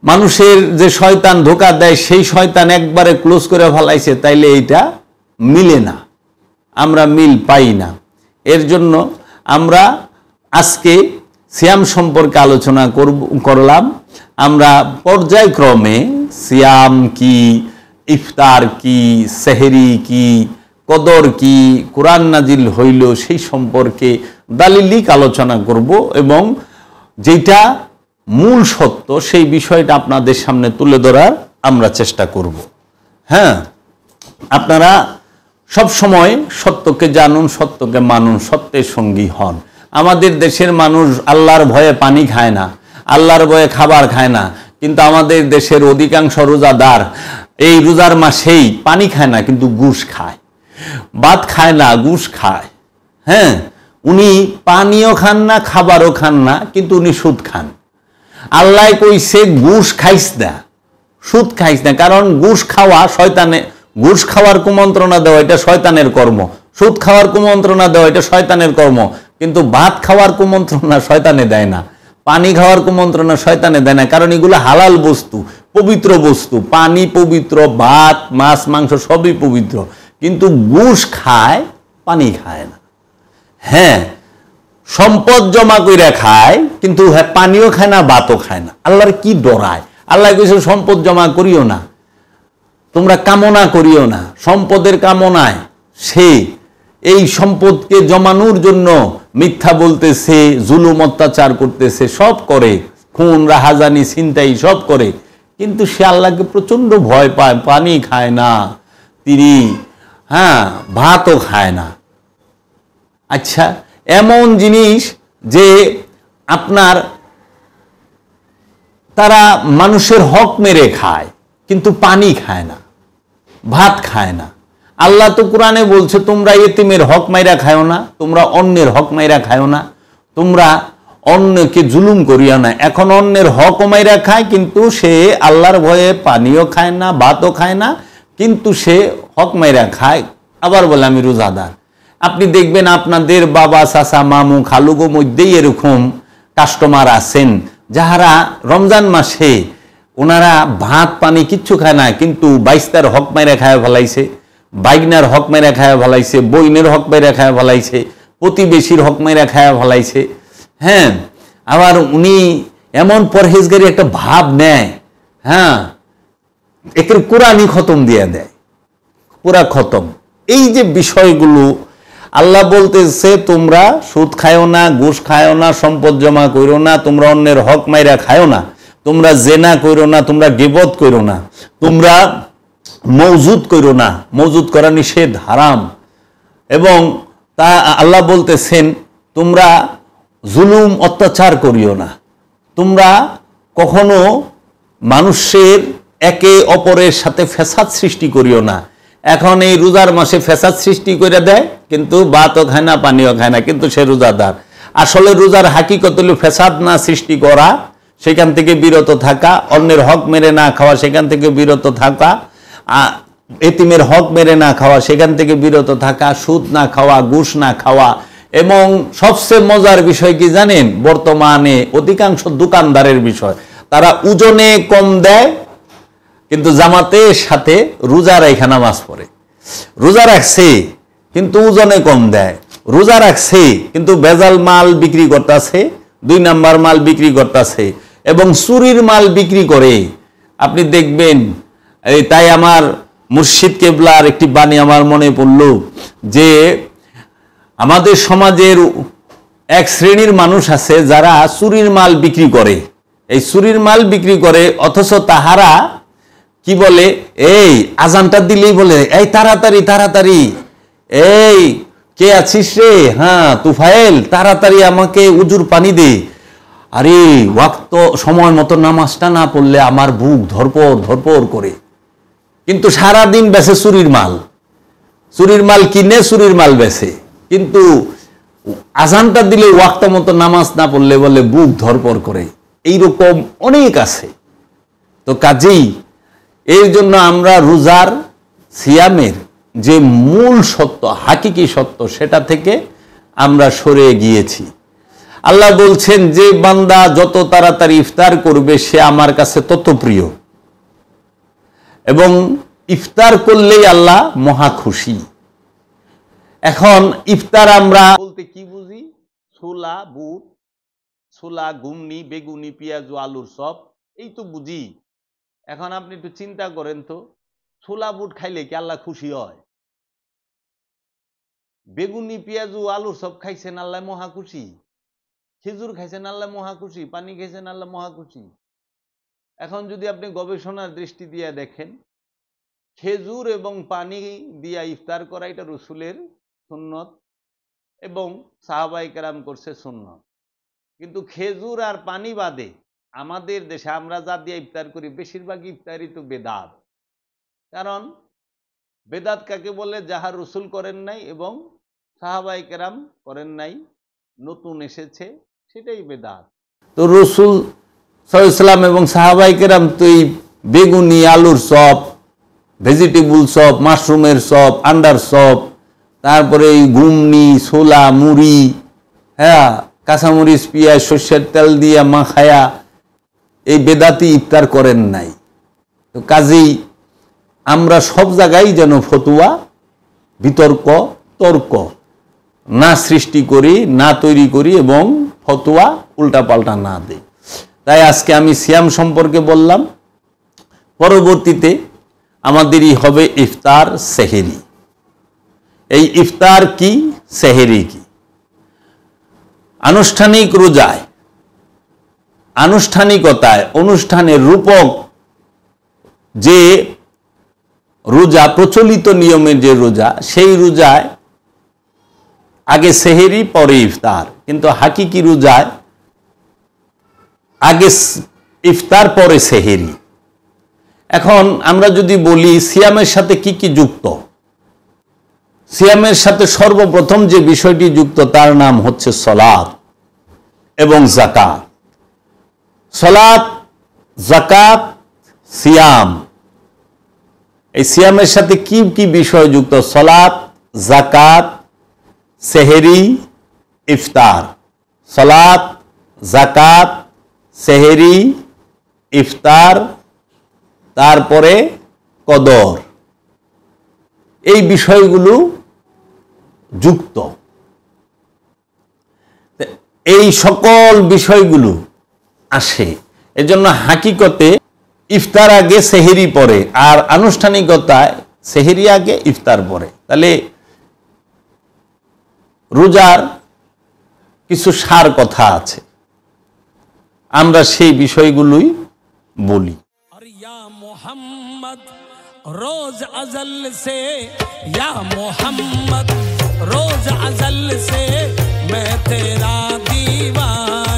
মানুষের যে শয়তান ধোঁকা দেয় সেই শয়তান একবারে ক্লোজ করে ফেলাইছে, তাইলে এইটা মিলে না, আমরা মিল পাই না। এর জন্য আমরা আজকে সিয়াম সম্পর্কে আলোচনা করলাম। আমরা পর্যায়ক্রমে সিয়াম কি, ইফতার কি, সেহরি কি, কদর কি, কোরআন নাজিল হইল সেই সম্পর্কে দালিলিক আলোচনা করব এবং যেটা মূল সত্য সেই বিষয়টা আপনাদের সামনে তুলে ধরার আমরা চেষ্টা করব। হ্যাঁ, আপনারা সব সময় সত্যকে জানুন, সত্যকে মানুন, সত্যের সঙ্গী হন। আমাদের দেশের মানুষ আল্লাহর ভয়ে পানি খায় না, আল্লাহর ভয়ে খাবার খায় না, কিন্তু আমাদের দেশের অধিকাংশ রোজাদার এই রোজার মাসেই পানি খায় না কিন্তু ঘুষ খায়, ভাত খায় না ঘুষ খায়। হ্যাঁ, উনি পানিও খান না, খাবারও খান না, কিন্তু উনি সুদ খান। আল্লাহ কইছে ঘুষ খাইস না, সুদ খাইস না, কারণ ঘুষ খাওয়া শয়তানে, ঘুষ খাওয়ার কুমন্ত্রণা দেওয়া এটা শয়তানের কর্ম, সুদ খাওয়ার কুমন্ত্রণা দেওয়া এটা শয়তানের কর্ম, কিন্তু ভাত খাওয়ার কুমন্ত্রণা শয়তানে দেয় না, পানি খাওয়ার কুমন্ত্রণা শয়তানে দেয় না, কারণ এগুলো হালাল বস্তু, পবিত্র বস্তু। পানি পবিত্র, ভাত, মাছ, মাংস সবই পবিত্র, কিন্তু ঘুষ খায়, পানি খায় না। হ্যাঁ, সম্পদ জমা কইরা খায়, কিন্তু হ্যাঁ পানিও খায় না, ভাতও খায় না। আল্লাহর কি ডরায়? আল্লাহ কইছে সম্পদ জমা করিও না, তোমরা কামনা করিও না। সম্পদের কামনায় সে এই সম্পদকে জমানোর জন্য মিথ্যা বলতেছে, জুলুম অত্যাচার করতেছে, সব করে, খুন রাহাজানি ছিনতাই সব করে, কিন্তু সে আল্লাহকে প্রচন্ড ভয় পায়, পানি খায় না তিনি, হ্যাঁ ভাতও খায় না। আচ্ছা, এমন জিনিস যে আপনার তারা মানুষের হক মেরে খায় কিন্তু পানি খায় না, ভাত খায় না। আল্লাহ তো কোরআনে বলছে তোমরা এতিমের হক মাইরা খায়ও না, তোমরা অন্যের হক মাইরা খায়ও না, তোমরা অন্যকে জুলুম করিও না। এখন অন্যের হক মাইরা খায়, কিন্তু সে আল্লাহর ভয়ে পানিও খায় না, ভাতও খায় না, কিন্তু সে হক মাইরা খায়, আবার বলে আমি রোজাদার। আপনি দেখবেন আপনাদের বাবা, চাচা, মামু, খালুগো মধ্যেই এরকম কাস্টমার আছেন যাহারা রমজান মাসে ওনারা ভাত পানি কিচ্ছু খায় না, কিন্তু বাইস্তার হক মাইরা খায় ফেলাইছে, বাইগনার হক মেরা খায়া ফেলাইছে, বইনের হক মেরা খায়া ফেলাইছে, প্রতিবেশীর হক মেরা খায়া ফেলাইছে। হ্যাঁ, আবার উনি এমন পরহেজগারি একটা ভাব নেয়, হ্যাঁ একের কোরআনই খতম দিয়ে দেয়, পুরা খতম। এই যে বিষয়গুলো আল্লাহ বলতেছে তোমরা সুদ খায়ও না, ঘুষ খায়ও না, সম্পদ জমা করো না, তোমরা অন্যের হক মাইরা খায়ও না, তোমরা জেনা করো না, তোমরা গিবত করো না, তোমরা মওজুদ করো না, মওজুদ করা নিষেধ, হারাম। এবং তা আল্লাহ বলতেছেন তোমরা জুলুম অত্যাচার করিও না, তোমরা কখনো মানুষের একে অপরের সাথে ফ্যাসাদ সৃষ্টি করিও না। এখন এই রোজার মাসে ফ্যাসাদ সৃষ্টি করে দেয়, কিন্তু ভাতও খায় না, পানিও খায় না, কিন্তু সে রোজাদার। আসলে রোজার হাকিকত হলো ফ্যাসাদ না সৃষ্টি করা, সেখান থেকে বিরত থাকা, অন্যের হক মেরে না খাওয়া, সেখান থেকে বিরত থাকা, এতিমের হক মেরে না খাওয়া, সেখান থেকে বিরত থাকা, সুদ না খাওয়া, ঘুষ না খাওয়া। এবং সবচেয়ে মজার বিষয় কি জানেন? বর্তমানে অধিকাংশ দোকানদারের বিষয়, তারা ওজনে কম দেয় কিন্তু জামাতের সাথে রোজা রেখে নামাজ পড়ে। রোজা রাখছে কিন্তু ওজনে কম দেয়, রোজা রাখছে কিন্তু ভেজাল মাল বিক্রি করতেছে, 2 নাম্বার মাল বিক্রি করতেছে এবং চুরির মাল বিক্রি করে। আপনি দেখবেন, তাই আমার মুর্শিদ কেবলার একটি বাণী আমার মনে পড়ল যে আমাদের সমাজের এক শ্রেণীর মানুষ আছে যারা চুরির মাল বিক্রি করে। এই চুরির মাল বিক্রি করে, অথচ তাহারা কি বলে, এই আজানটা দিলেই বলে এই তাড়াতাড়ি তাড়াতাড়ি, এই কে আছিস রে, হ্যাঁ তুফাইল, তাড়াতাড়ি আমাকে উজুর পানি দে, আরে ওয়াক্ত সময় মতো নামাজটা না পড়লে আমার বুক ধরপড় ধরপড় করে। কিন্তু সারাদিন বেচে চুরির মাল কিনে চুরির মাল বেচে, কিন্তু আজানটা দিলে ওয়াক্ত মতো নামাজ না পড়লে বলে বুক ধরপড় করে। এইরকম অনেক আছে। তো কাজেই এর জন্য আমরা রোজার সিয়ামের যে মূল সত্য, হাকিকি সত্য, সেটা থেকে আমরা সরে গিয়েছি। আল্লাহ বলছেন যে বান্দা যত তাড়াতাড়ি ইফতার করবে সে আমার কাছে তত প্রিয়, এবং ইফতার করলেই আল্লাহ মহা খুশি। এখন ইফতার আমরা বলতে কি বুঝি? ছোলা, বুট, ছোলা, ঘুমনি, বেগুনি, পেঁয়াজু, আলুর চপ, এই তো বুঝি। এখন আপনি একটু চিন্তা করেন তো, ছোলা বুট খাইলে কি আল্লাহ খুশি হয়? বেগুনি, পেঁয়াজু, আলুর চপ খাইছেন, আল্লাহ মহা খুশি। খেজুর খাইছেন, আল্লাহ মহা খুশি। পানি খাইছেন, আল্লাহ মহা খুশি। এখন যদি আপনি গবেষণার দৃষ্টি দিয়ে দেখেন, খেজুর এবং পানি দিয়া ইফতার করা এটা রসুলের সুন্নত এবং সাহাবায়ে কেরাম করছে সুন্নত। কিন্তু খেজুর আর পানি বাদে আমাদের দেশে আমরা যা দিয়ে ইফতার করি বেশিরভাগ ইফতারই তো বেদাত। কারণ বেদাত কাকে বলে? যাহা রসুল করেন নাই এবং সাহাবায়ে কেরাম করেন নাই, নতুন এসেছে, সেটাই বেদাত। তো রসুল সাল্লাল্লাহু আলাইহি ওয়াসাল্লাম এবং সাহাবায়ে কেরাম তো এই বেগুনি, আলুর চপ, ভেজিটেবল চপ, মাশরুমের চপ, আন্ডার চপ, তারপরে এই ঘুমনি, ছোলা, মুড়ি, হ্যাঁ, কাঁচামরিচ, পেঁয়াজ, সর্ষের তেল দিয়া মাখায়া এই বেদাতি ইফতার করেন নাই। তো কাজেই আমরা সব জায়গায় যেন ফতুয়া, বিতর্ক, তর্ক না সৃষ্টি করি, না তৈরি করি এবং ফতুয়া উল্টাপাল্টা না দেই। তাই আজকে আমি সিয়াম সম্পর্কে বললাম। পরবর্তীতে আমাদেরই হবে ইফতার, সেহেরি। এই ইফতার কি, সেহেরি কি? আনুষ্ঠানিক রোজায়, আনুষ্ঠানিকতায়, অনুষ্ঠানের রূপক যে রোজা, প্রচলিত নিয়মের যে রোজা, সেই রোজায় আগে সেহেরি পরে ইফতার। কিন্তু হাকিকি রোজায় আগে ইফতার পরে সেহেরি। এখন আমরা যদি বলি সিয়ামের সাথে কি কি যুক্ত, সিয়ামের সাথে সর্বপ্রথম যে বিষয়টি যুক্ত তার নাম হচ্ছে সালাত এবং যাকাত। সালাত, যাকাত, সিয়াম, এই সিয়ামের সাথে কি কি বিষয় যুক্ত? সালাত, যাকাত, সেহেরি, ইফতার। সালাত, যাকাত, সেহেরি, ইফতার, তারপরে কদর, এই বিষয়গুলো যুক্ত। এই সকল বিষয়গুলো আসে। এজন্য হাকিকতে ইফতার আগে সেহেরি পরে, আর আনুষ্ঠানিকতায় সেহেরি আগে ইফতার পরে। তাহলে রোজার কিছু সার কথা আছে, আমরা সেই বিষয়গুলোই বলি। रोज अजल से या मोहम्मद, रोज अजल से मैं तेरा दीवाना।